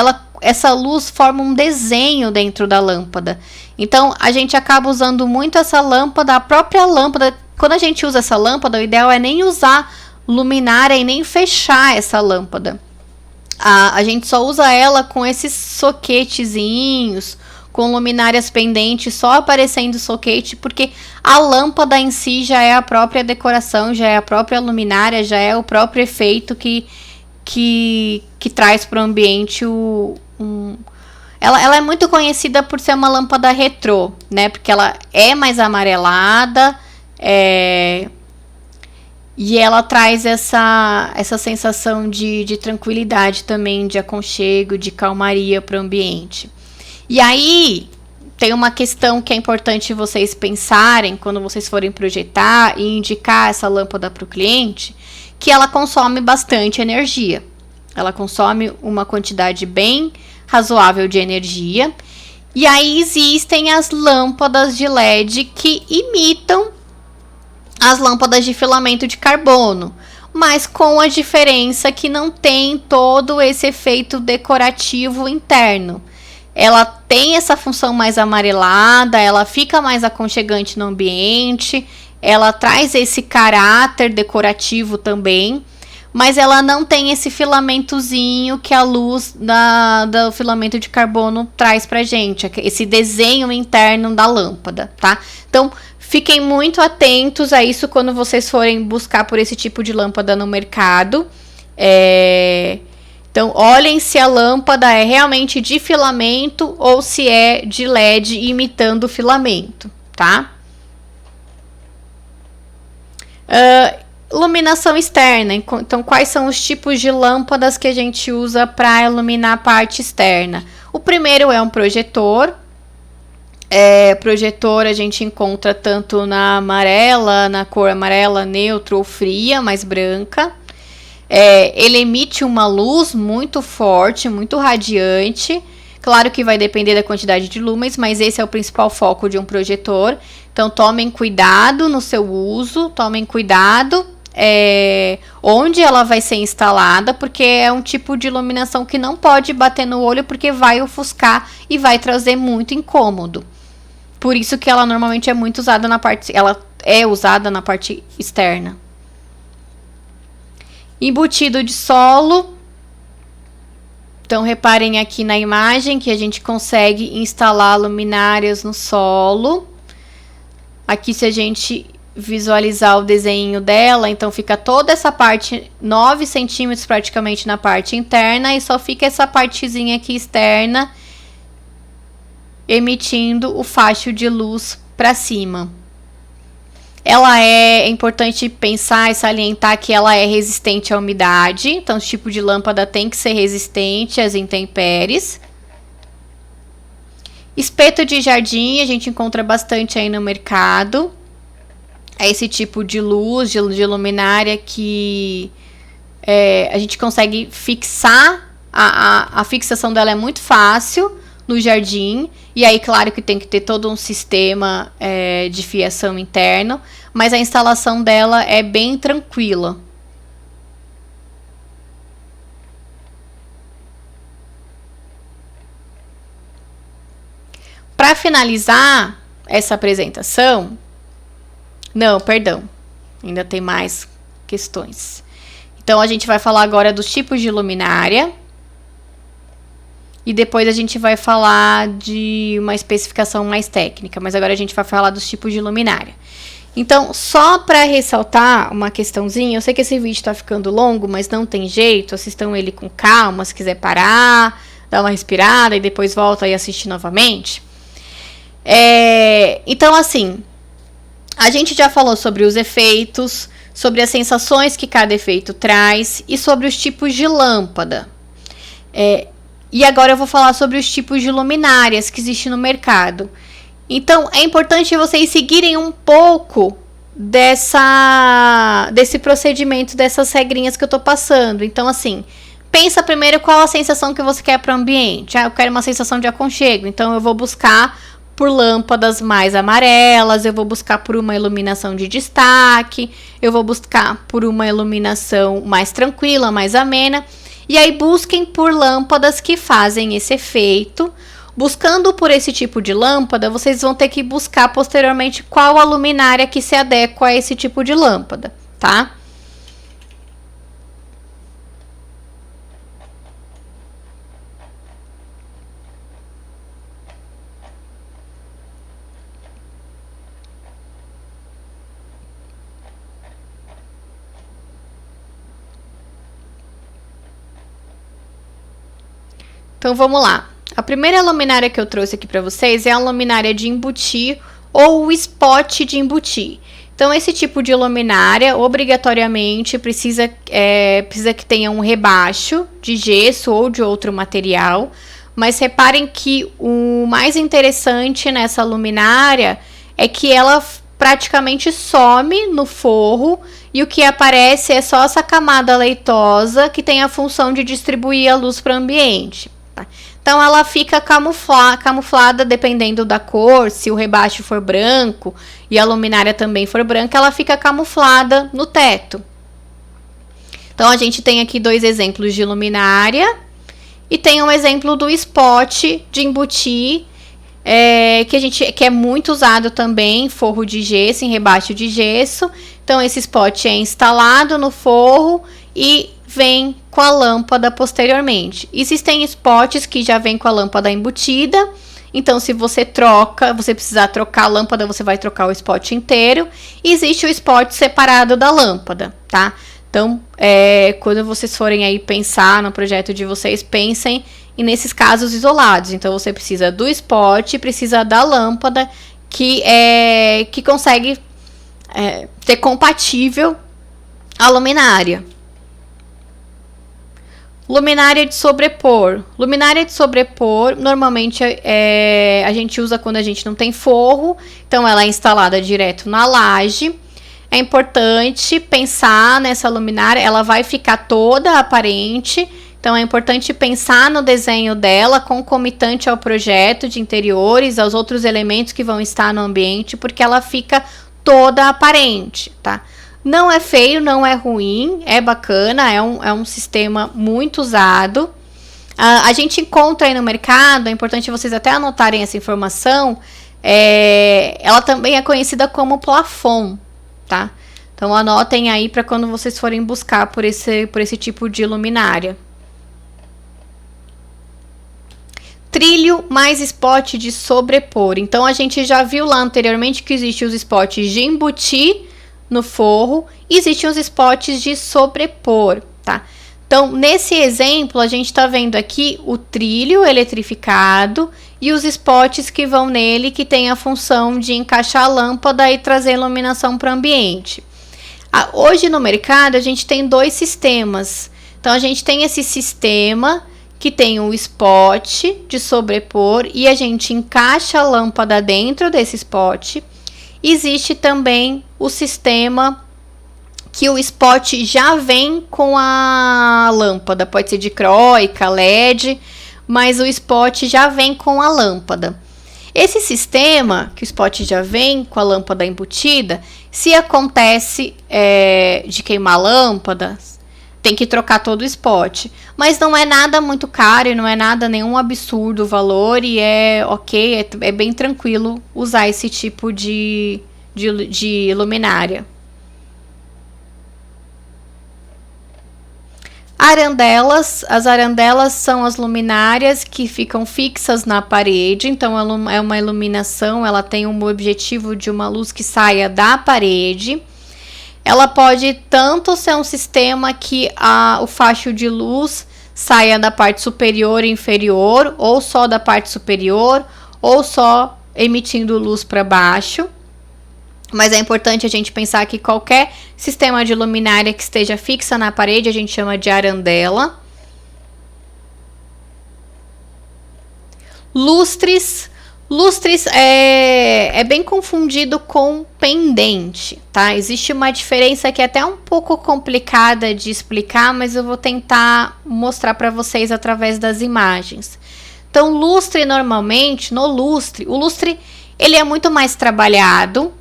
essa luz forma um desenho dentro da lâmpada. Então, a gente acaba usando muito essa lâmpada, a própria lâmpada. Quando a gente usa essa lâmpada, o ideal é nem usar luminária e nem fechar essa lâmpada. A gente só usa ela com esses soquetezinhos, com luminárias pendentes, só aparecendo soquete, porque a lâmpada em si já é a própria decoração, já é a própria luminária, já é o próprio efeito que traz para o ambiente ela é muito conhecida por ser uma lâmpada retrô, né? Porque ela é mais amarelada, e ela traz essa sensação de tranquilidade também, de aconchego, de calmaria para o ambiente. E aí, tem uma questão que é importante vocês pensarem quando vocês forem projetar e indicar essa lâmpada para o cliente, que ela consome bastante energia. Ela consome uma quantidade bem razoável de energia. E aí existem as lâmpadas de LED que imitam as lâmpadas de filamento de carbono, mas com a diferença que não tem todo esse efeito decorativo interno. Ela tem essa função mais amarelada, ela fica mais aconchegante no ambiente, ela traz esse caráter decorativo também, mas ela não tem esse filamentozinho que a luz do filamento de carbono traz pra gente, esse desenho interno da lâmpada, tá? Então, fiquem muito atentos a isso quando vocês forem buscar por esse tipo de lâmpada no mercado. Então, olhem se a lâmpada é realmente de filamento ou se é de LED imitando o filamento, tá? Iluminação externa. Então, quais são os tipos de lâmpadas que a gente usa para iluminar a parte externa? O primeiro é um projetor. Projetor a gente encontra tanto na cor amarela, neutro ou fria, mais branca. Ele emite uma luz muito forte, muito radiante. Claro que vai depender da quantidade de lumens, mas esse é o principal foco de um projetor. Então, tomem cuidado no seu uso, tomem cuidado onde ela vai ser instalada, porque é um tipo de iluminação que não pode bater no olho, porque vai ofuscar e vai trazer muito incômodo. Por isso que ela normalmente é muito usada na parte... Ela é usada na parte externa. Embutido de solo. Então, reparem aqui na imagem que a gente consegue instalar luminárias no solo. Aqui, se a gente visualizar o desenho dela, então fica toda essa parte, 9 centímetros praticamente na parte interna, e só fica essa partezinha aqui externa, emitindo o facho de luz para cima. Ela é importante pensar e salientar que ela é resistente à umidade, então o tipo de lâmpada tem que ser resistente às intempéries. Espeto de jardim, a gente encontra bastante aí no mercado. É esse tipo de luz, de luminária que a gente consegue fixar, a fixação dela é muito fácil no jardim, e aí claro que tem que ter todo um sistema de fiação interno, mas a instalação dela é bem tranquila. Para finalizar essa apresentação, não, perdão, ainda tem mais questões. Então, a gente vai falar agora dos tipos de luminária. E depois a gente vai falar de uma especificação mais técnica. Mas agora a gente vai falar dos tipos de luminária. Então, só para ressaltar uma questãozinha. Eu sei que esse vídeo está ficando longo, mas não tem jeito. Assistam ele com calma, se quiser parar, dar uma respirada e depois volta e assiste novamente. Então, assim... A gente já falou sobre os efeitos, sobre as sensações que cada efeito traz e sobre os tipos de lâmpada. E agora eu vou falar sobre os tipos de luminárias que existem no mercado. Então, é importante vocês seguirem um pouco desse procedimento, dessas regrinhas que eu tô passando. Então, assim, pensa primeiro qual a sensação que você quer para o ambiente. Eu quero uma sensação de aconchego, então eu vou buscar por lâmpadas mais amarelas, eu vou buscar por uma iluminação de destaque, eu vou buscar por uma iluminação mais tranquila, mais amena, e aí busquem por lâmpadas que fazem esse efeito. Buscando por esse tipo de lâmpada, vocês vão ter que buscar posteriormente qual a luminária que se adequa a esse tipo de lâmpada, tá? Então, vamos lá. A primeira luminária que eu trouxe aqui para vocês é a luminária de embutir ou o spot de embutir. Então, esse tipo de luminária, obrigatoriamente, precisa que tenha um rebaixo de gesso ou de outro material. Mas reparem que o mais interessante nessa luminária é que ela praticamente some no forro e o que aparece é só essa camada leitosa que tem a função de distribuir a luz para o ambiente. Então, ela fica camuflada dependendo da cor. Se o rebaixo for branco e a luminária também for branca, ela fica camuflada no teto. Então, a gente tem aqui 2 exemplos de luminária e tem um exemplo do spot de embutir, que é muito usado também em forro de gesso, em rebaixo de gesso. Então, esse spot é instalado no forro e vem com a lâmpada posteriormente. Existem spots que já vem com a lâmpada embutida. Então, se você precisar trocar a lâmpada, você vai trocar o spot inteiro. E existe o spot separado da lâmpada, tá? Então, quando vocês forem aí pensar no projeto de vocês, pensem nesses casos isolados. Então, você precisa do spot, precisa da lâmpada que consegue ser compatível à luminária. Luminária de sobrepor. Luminária de sobrepor, normalmente a gente usa quando a gente não tem forro. Então, ela é instalada direto na laje. É importante pensar nessa luminária, ela vai ficar toda aparente. Então, é importante pensar no desenho dela, concomitante ao projeto de interiores, aos outros elementos que vão estar no ambiente, porque ela fica toda aparente, tá? Não é feio, não é ruim, é bacana, é um sistema muito usado. A gente encontra aí no mercado, é importante vocês até anotarem essa informação, ela também é conhecida como plafond, tá? Então anotem aí para quando vocês forem buscar por esse tipo de luminária. Trilho mais spot de sobrepor. Então, a gente já viu lá anteriormente que existem os spots de embutir no forro, e existem os spots de sobrepor, tá? Então, nesse exemplo, a gente está vendo aqui o trilho eletrificado e os spots que vão nele, que tem a função de encaixar a lâmpada e trazer iluminação para o ambiente. Hoje no mercado, a gente tem dois sistemas. Então, a gente tem esse sistema que tem o spot de sobrepor e a gente encaixa a lâmpada dentro desse spot. Existe também o sistema que o spot já vem com a lâmpada, pode ser dicróica, LED, mas o spot já vem com a lâmpada. Esse sistema, que o spot já vem com a lâmpada embutida, se acontece de queimar a lâmpada, tem que trocar todo o spot. Mas não é nada muito caro e não é nada nenhum absurdo o valor e é ok, é bem tranquilo usar esse tipo de luminária. Arandelas. As arandelas são as luminárias que ficam fixas na parede, então é uma iluminação, ela tem um objetivo de uma luz que saia da parede. Ela pode tanto ser um sistema que o facho de luz saia da parte superior e inferior, ou só da parte superior, ou só emitindo luz para baixo. Mas é importante a gente pensar que qualquer sistema de luminária que esteja fixa na parede, a gente chama de arandela. Lustres. Lustres é bem confundido com pendente, tá? Existe uma diferença que é até um pouco complicada de explicar, mas eu vou tentar mostrar para vocês através das imagens. Então, lustre normalmente, o lustre ele é muito mais trabalhado,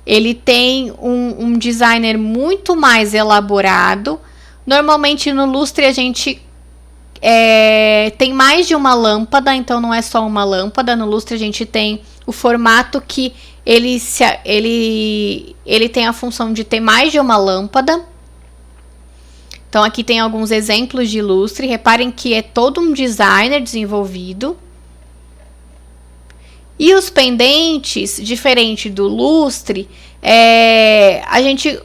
ele tem um designer muito mais elaborado. Normalmente no lustre a gente tem mais de uma lâmpada, então não é só uma lâmpada. No lustre a gente tem o formato que ele tem a função de ter mais de uma lâmpada. Então aqui tem alguns exemplos de lustre. Reparem que é todo um designer desenvolvido. E os pendentes, diferente do lustre, a gente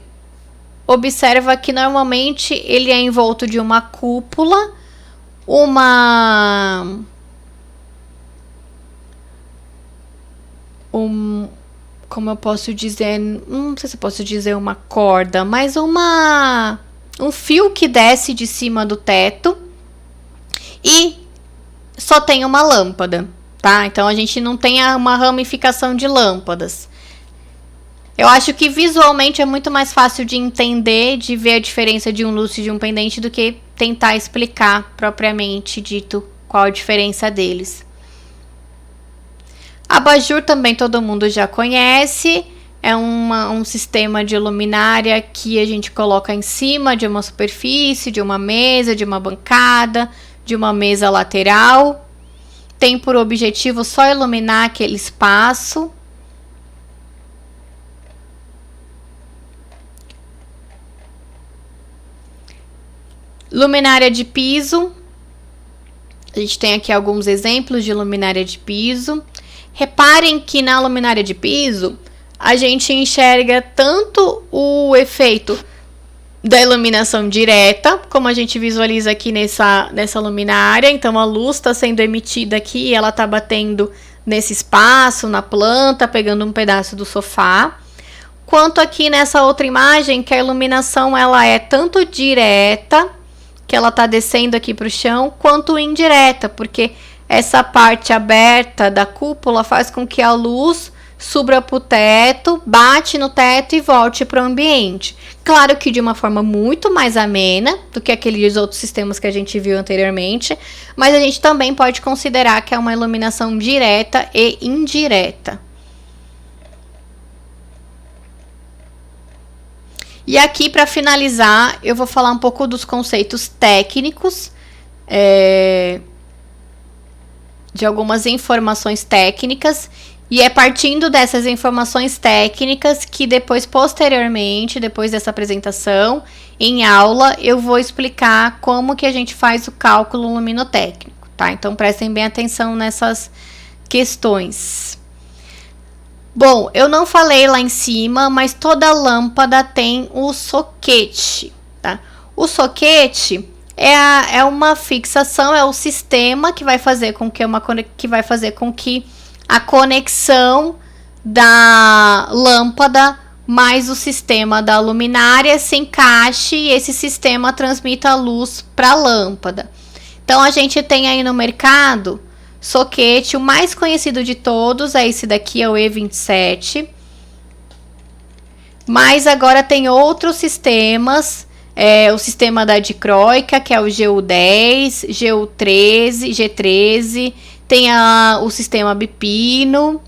observa que normalmente ele é envolto de uma cúpula, como eu posso dizer, não sei se eu posso dizer uma corda, mas um fio que desce de cima do teto e só tem uma lâmpada, tá? Então a gente não tem uma ramificação de lâmpadas. Eu acho que visualmente é muito mais fácil de entender, de ver a diferença de um lustre e de um pendente do que tentar explicar propriamente dito qual a diferença deles. Abajur também todo mundo já conhece, é um sistema de luminária que a gente coloca em cima de uma superfície, de uma mesa, de uma bancada, de uma mesa lateral. Tem por objetivo só iluminar aquele espaço. Luminária de piso. A gente tem aqui alguns exemplos de luminária de piso. Reparem que na luminária de piso, a gente enxerga tanto o efeito da iluminação direta, como a gente visualiza aqui nessa luminária. Então, a luz está sendo emitida aqui e ela está batendo nesse espaço, na planta, pegando um pedaço do sofá. Quanto aqui nessa outra imagem, que a iluminação ela é tanto direta, que ela está descendo aqui para o chão, quanto indireta, porque essa parte aberta da cúpula faz com que a luz suba para o teto, bate no teto e volte para o ambiente. Claro que de uma forma muito mais amena do que aqueles outros sistemas que a gente viu anteriormente, mas a gente também pode considerar que é uma iluminação direta e indireta. E aqui, para finalizar, eu vou falar um pouco dos conceitos técnicos, de algumas informações técnicas, E é partindo dessas informações técnicas que depois, posteriormente, depois dessa apresentação, em aula, eu vou explicar como que a gente faz o cálculo luminotécnico, tá? Então, prestem bem atenção nessas questões. Bom, eu não falei lá em cima, mas toda lâmpada tem o soquete, tá? O soquete é uma fixação, é o sistema que vai fazer com que a conexão da lâmpada mais o sistema da luminária se encaixe e esse sistema transmita a luz para a lâmpada. Então, a gente tem aí no mercado soquete, o mais conhecido de todos é esse daqui, é o E27. Mas agora tem outros sistemas, o sistema da dicróica, que é o GU10, GU13, G13, tem o sistema bipino,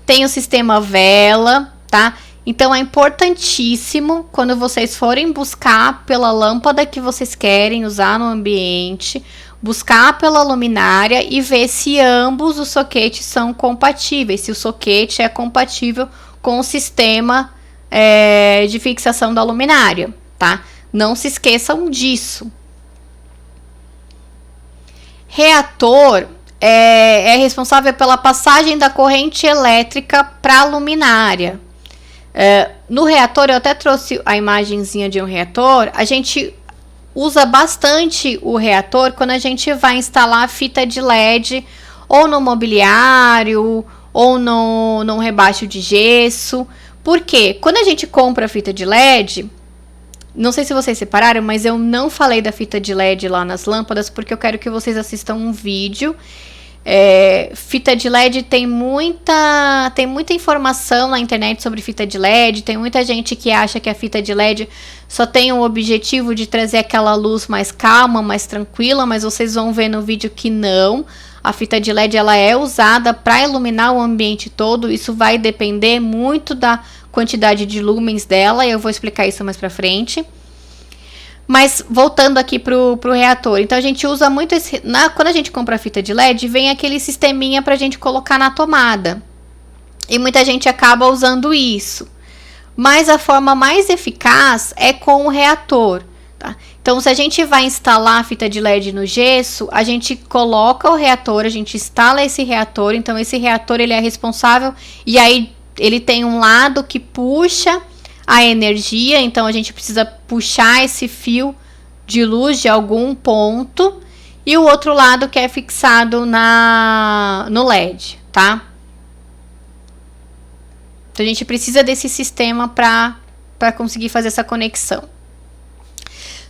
tem o sistema vela, tá? Então, é importantíssimo, quando vocês forem buscar pela lâmpada que vocês querem usar no ambiente, buscar pela luminária e ver se ambos os soquetes são compatíveis, se o soquete é compatível com o sistema de fixação da luminária, tá? Não se esqueçam disso. Reator é responsável pela passagem da corrente elétrica para a luminária. No reator, eu até trouxe a imagenzinha de um reator, a gente usa bastante o reator quando a gente vai instalar fita de LED ou no mobiliário ou num rebaixo de gesso. Por quê? Quando a gente compra fita de LED, não sei se vocês separaram, mas eu não falei da fita de LED lá nas lâmpadas porque eu quero que vocês assistam um vídeo. Fita de LED tem muita informação na internet sobre fita de LED, tem muita gente que acha que a fita de LED só tem o objetivo de trazer aquela luz mais calma, mais tranquila, mas vocês vão ver no vídeo que não. A fita de LED ela é usada para iluminar o ambiente todo, isso vai depender muito da quantidade de lumens dela, e eu vou explicar isso mais para frente. Mas voltando aqui pro reator, então a gente usa muito quando a gente compra a fita de LED, vem aquele sisteminha pra gente colocar na tomada. E muita gente acaba usando isso. Mas a forma mais eficaz é com o reator, tá? Então, se a gente vai instalar a fita de LED no gesso, a gente coloca o reator, a gente instala esse reator. Então, esse reator ele é responsável e aí ele tem um lado que puxa a energia, então a gente precisa puxar esse fio de luz de algum ponto e o outro lado que é fixado no LED, tá? Então a gente precisa desse sistema para conseguir fazer essa conexão.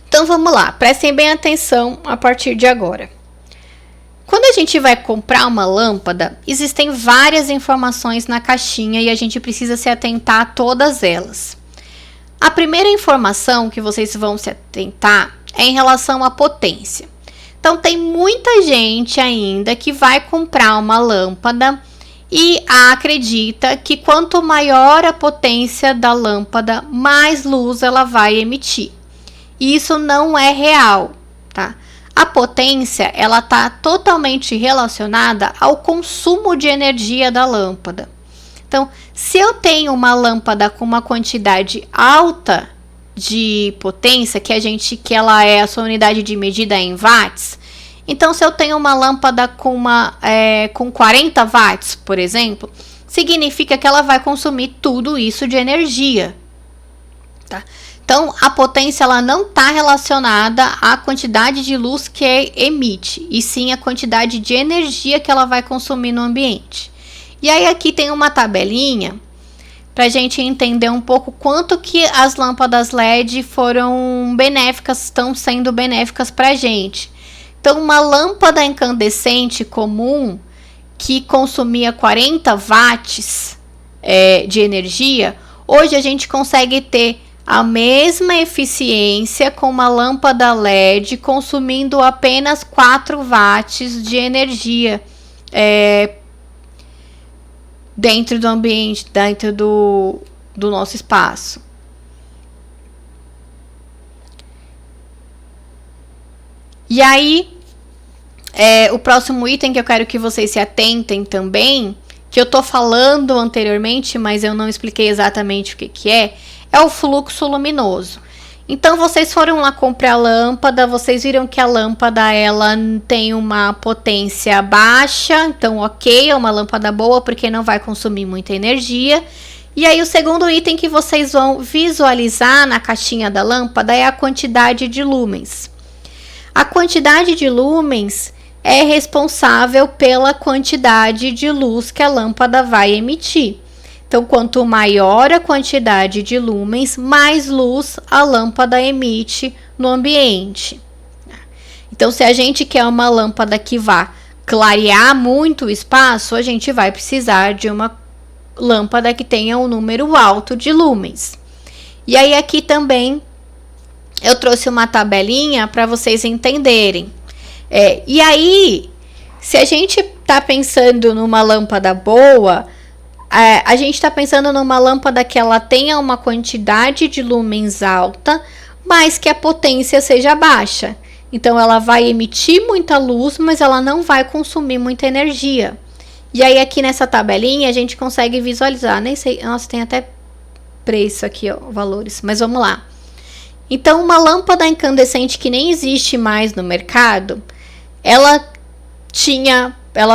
Então vamos lá, prestem bem atenção a partir de agora. Quando a gente vai comprar uma lâmpada, existem várias informações na caixinha e a gente precisa se atentar a todas elas. A primeira informação que vocês vão se atentar é em relação à potência. Então, tem muita gente ainda que vai comprar uma lâmpada e acredita que quanto maior a potência da lâmpada, mais luz ela vai emitir. Isso não é real, tá? A potência, ela está totalmente relacionada ao consumo de energia da lâmpada. Então, se eu tenho uma lâmpada com uma quantidade alta de potência, que ela é a sua unidade de medida em watts, então se eu tenho uma lâmpada com 40 watts, por exemplo, significa que ela vai consumir tudo isso de energia, tá? Então, a potência ela não está relacionada à quantidade de luz que emite, e sim a quantidade de energia que ela vai consumir no ambiente. E aí aqui tem uma tabelinha para a gente entender um pouco quanto que as lâmpadas LED estão sendo benéficas para a gente. Então, uma lâmpada incandescente comum que consumia 40 watts de energia, hoje a gente consegue ter a mesma eficiência com uma lâmpada LED consumindo apenas 4 watts de energia dentro do ambiente, dentro do nosso espaço. E aí, o próximo item que eu quero que vocês se atentem também que eu tô falando anteriormente, mas eu não expliquei exatamente o que é o fluxo luminoso. Então, vocês foram lá comprar a lâmpada, vocês viram que a lâmpada ela tem uma potência baixa, então ok, é uma lâmpada boa porque não vai consumir muita energia. E aí o segundo item que vocês vão visualizar na caixinha da lâmpada é a quantidade de lúmens. A quantidade de lúmens é responsável pela quantidade de luz que a lâmpada vai emitir. Então, quanto maior a quantidade de lúmens, mais luz a lâmpada emite no ambiente. Então, se a gente quer uma lâmpada que vá clarear muito o espaço, a gente vai precisar de uma lâmpada que tenha um número alto de lúmens. E aí, aqui também eu trouxe uma tabelinha para vocês entenderem. E aí, se a gente está pensando numa lâmpada boa, a gente está pensando numa lâmpada que ela tenha uma quantidade de lúmens alta, mas que a potência seja baixa. Então, ela vai emitir muita luz, mas ela não vai consumir muita energia. E aí, aqui nessa tabelinha, a gente consegue visualizar. Nem sei, nossa, tem até preço aqui, ó, valores. Mas vamos lá. Então, uma lâmpada incandescente que nem existe mais no mercado, ela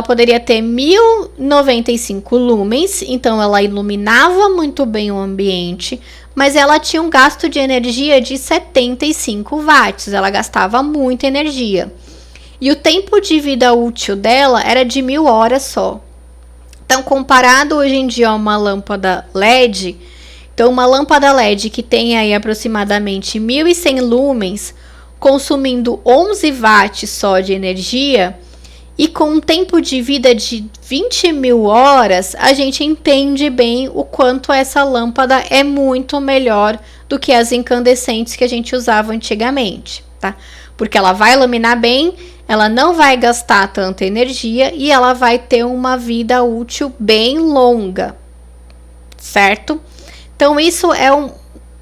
poderia ter 1095 lúmens, então ela iluminava muito bem o ambiente, mas ela tinha um gasto de energia de 75 watts, ela gastava muita energia. E o tempo de vida útil dela era de 1000 horas só. Então, comparado hoje em dia a uma lâmpada LED, então uma lâmpada LED que tem aí aproximadamente 1100 lúmens, consumindo 11 watts só de energia, e com um tempo de vida de 20.000 horas, a gente entende bem o quanto essa lâmpada é muito melhor do que as incandescentes que a gente usava antigamente, tá? Porque ela vai iluminar bem, ela não vai gastar tanta energia e ela vai ter uma vida útil bem longa, certo? Então, isso é um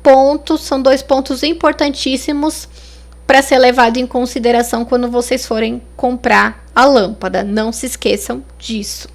ponto, são dois pontos importantíssimos para ser levado em consideração quando vocês forem comprar a lâmpada. Não se esqueçam disso.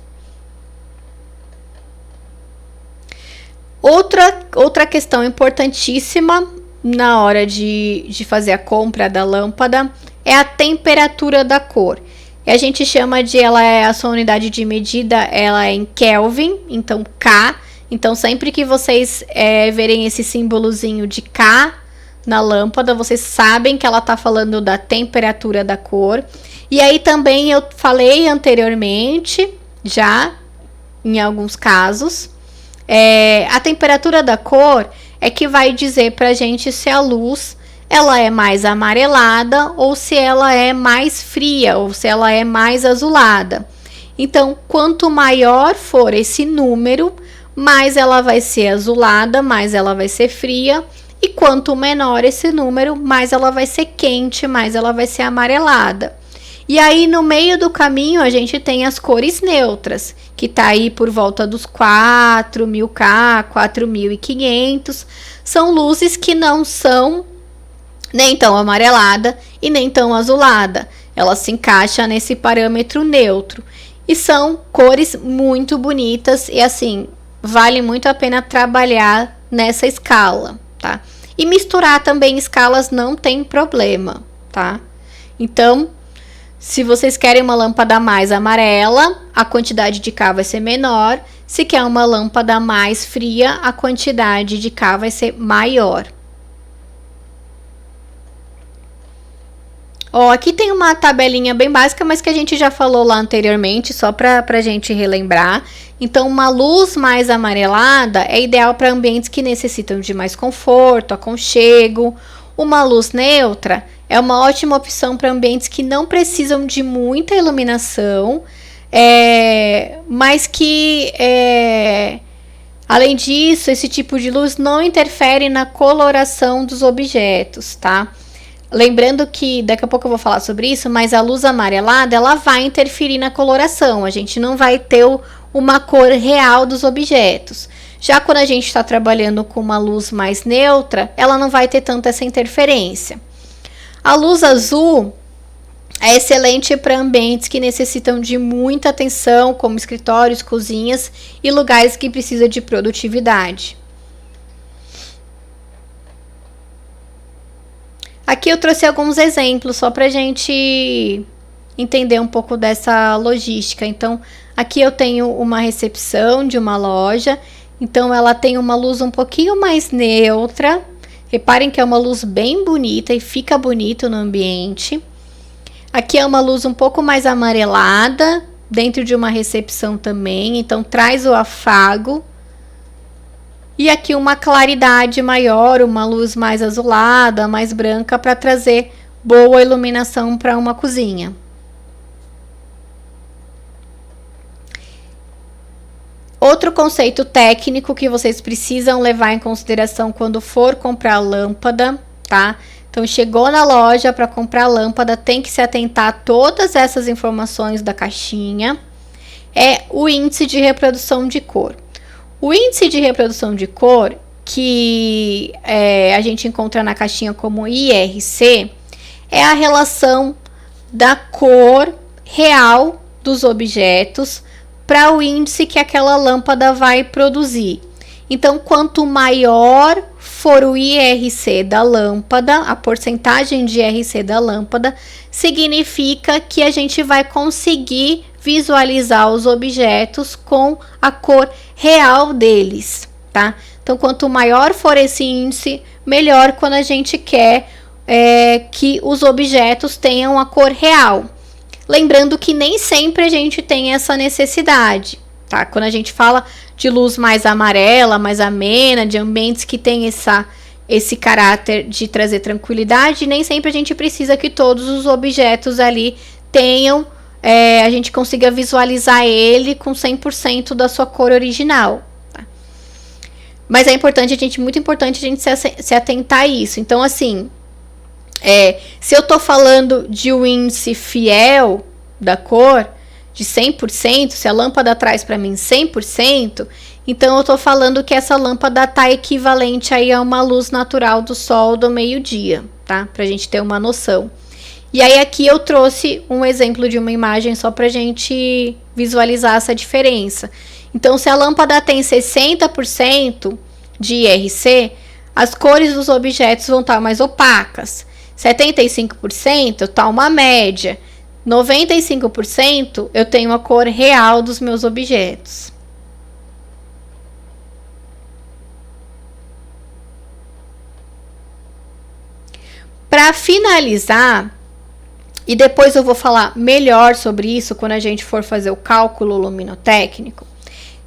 Outra questão importantíssima na hora de fazer a compra da lâmpada é a temperatura da cor. E a gente chama de, a sua unidade de medida, ela é em Kelvin, então K. Então, sempre que vocês verem esse símbolozinho de K na lâmpada, vocês sabem que ela está falando da temperatura da cor. E aí também eu falei anteriormente, já em alguns casos, a temperatura da cor é que vai dizer para a gente se a luz ela é mais amarelada ou se ela é mais fria ou se ela é mais azulada. Então, quanto maior for esse número, mais ela vai ser azulada, mais ela vai ser fria. E quanto menor esse número, mais ela vai ser quente, mais ela vai ser amarelada. E aí, no meio do caminho, a gente tem as cores neutras, que tá aí por volta dos 4.000 K, 4.500. São luzes que não são nem tão amarelada e nem tão azulada. Ela se encaixa nesse parâmetro neutro. E são cores muito bonitas e, assim, vale muito a pena trabalhar nessa escala, tá? E misturar também escalas não tem problema, tá? Então, se vocês querem uma lâmpada mais amarela, a quantidade de K vai ser menor. Se quer uma lâmpada mais fria, a quantidade de K vai ser maior. Ó, aqui tem uma tabelinha bem básica, mas que a gente já falou lá anteriormente, só para a gente relembrar. Então, uma luz mais amarelada é ideal para ambientes que necessitam de mais conforto, aconchego. Uma luz neutra é uma ótima opção para ambientes que não precisam de muita iluminação, mas que, além disso, esse tipo de luz não interfere na coloração dos objetos, tá? Lembrando que, daqui a pouco eu vou falar sobre isso, mas a luz amarelada, ela vai interferir na coloração. A gente não vai ter uma cor real dos objetos. Já quando a gente está trabalhando com uma luz mais neutra, ela não vai ter tanta essa interferência. A luz azul, É excelente para ambientes que necessitam de muita atenção, como escritórios, cozinhas e lugares que precisam de produtividade. Aqui eu trouxe alguns exemplos só para a gente entender um pouco dessa logística. Então, aqui eu tenho uma recepção de uma loja. Então, ela tem uma luz um pouquinho mais neutra. Reparem que é uma luz bem bonita e fica bonito no ambiente. Aqui é uma luz um pouco mais amarelada, dentro de uma recepção também. Então, traz o afago. E aqui uma claridade maior, uma luz mais azulada, mais branca, para trazer boa iluminação para uma cozinha. Outro conceito técnico que vocês precisam levar em consideração quando for comprar lâmpada, tá? Então, chegou na loja para comprar lâmpada, tem que se atentar a todas essas informações da caixinha. É o índice de reprodução de cor. O índice de reprodução de cor, que a gente encontra na caixinha como IRC, é a relação da cor real dos objetos para o índice que aquela lâmpada vai produzir. Então, quanto maior for o IRC da lâmpada, a porcentagem de IRC da lâmpada, significa que a gente vai conseguir visualizar os objetos com a cor real deles, tá? Então, quanto maior for esse índice, melhor quando a gente quer que os objetos tenham a cor real. Lembrando que nem sempre a gente tem essa necessidade, tá? Quando a gente fala de luz mais amarela, mais amena, de ambientes que tem esse caráter de trazer tranquilidade, nem sempre a gente precisa que todos os objetos ali tenham, a gente consiga visualizar ele com 100% da sua cor original, tá? Mas é importante, muito importante a gente se atentar a isso. Então, assim, se eu tô falando de um índice fiel da cor, de 100%, se a lâmpada traz para mim 100%, então eu tô falando que essa lâmpada tá equivalente aí a uma luz natural do sol do meio-dia, tá? Pra gente ter uma noção. E aí aqui eu trouxe um exemplo de uma imagem só pra gente visualizar essa diferença. Então, se a lâmpada tem 60% de IRC, as cores dos objetos vão estar mais opacas. 75% tá uma média. 95% eu tenho a cor real dos meus objetos. Para finalizar, e depois eu vou falar melhor sobre isso quando a gente for fazer o cálculo luminotécnico,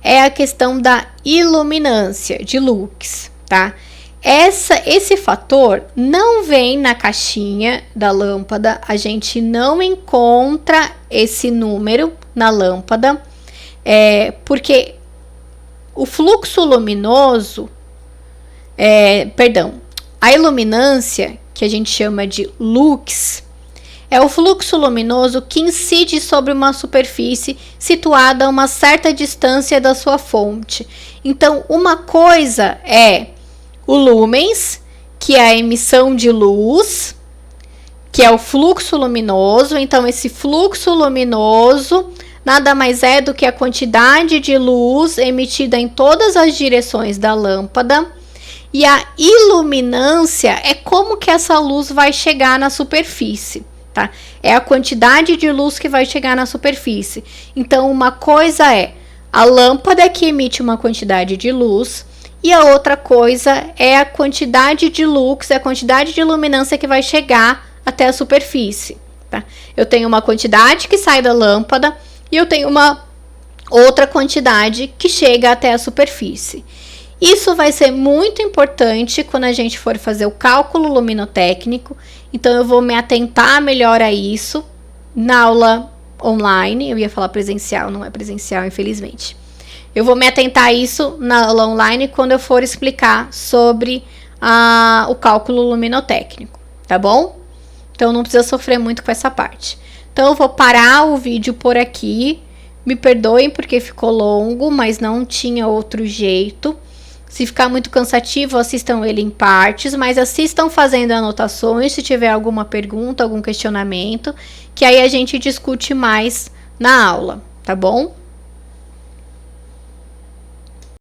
é a questão da iluminância de lux, tá? Esse fator não vem na caixinha da lâmpada, a gente não encontra esse número na lâmpada, porque o fluxo luminoso, a iluminância, que a gente chama de lux, é o fluxo luminoso que incide sobre uma superfície situada a uma certa distância da sua fonte. Então, uma coisa é o lumens, que é a emissão de luz, que é o fluxo luminoso. Então, esse fluxo luminoso nada mais é do que a quantidade de luz emitida em todas as direções da lâmpada. E a iluminância é como que essa luz vai chegar na superfície, tá? É a quantidade de luz que vai chegar na superfície. Então, uma coisa é a lâmpada que emite uma quantidade de luz, e a outra coisa é a quantidade de lux, a quantidade de iluminância que vai chegar até a superfície, tá? Eu tenho uma quantidade que sai da lâmpada e eu tenho uma outra quantidade que chega até a superfície. Isso vai ser muito importante quando a gente for fazer o cálculo luminotécnico, então eu vou me atentar melhor a isso na aula online. Eu ia falar presencial, não é presencial, infelizmente. Eu vou me atentar a isso na aula online quando eu for explicar sobre o cálculo luminotécnico, tá bom? Então não precisa sofrer muito com essa parte. Então eu vou parar o vídeo por aqui. Me perdoem porque ficou longo, mas não tinha outro jeito. Se ficar muito cansativo, assistam ele em partes, mas assistam fazendo anotações se tiver alguma pergunta, algum questionamento, que aí a gente discute mais na aula, tá bom?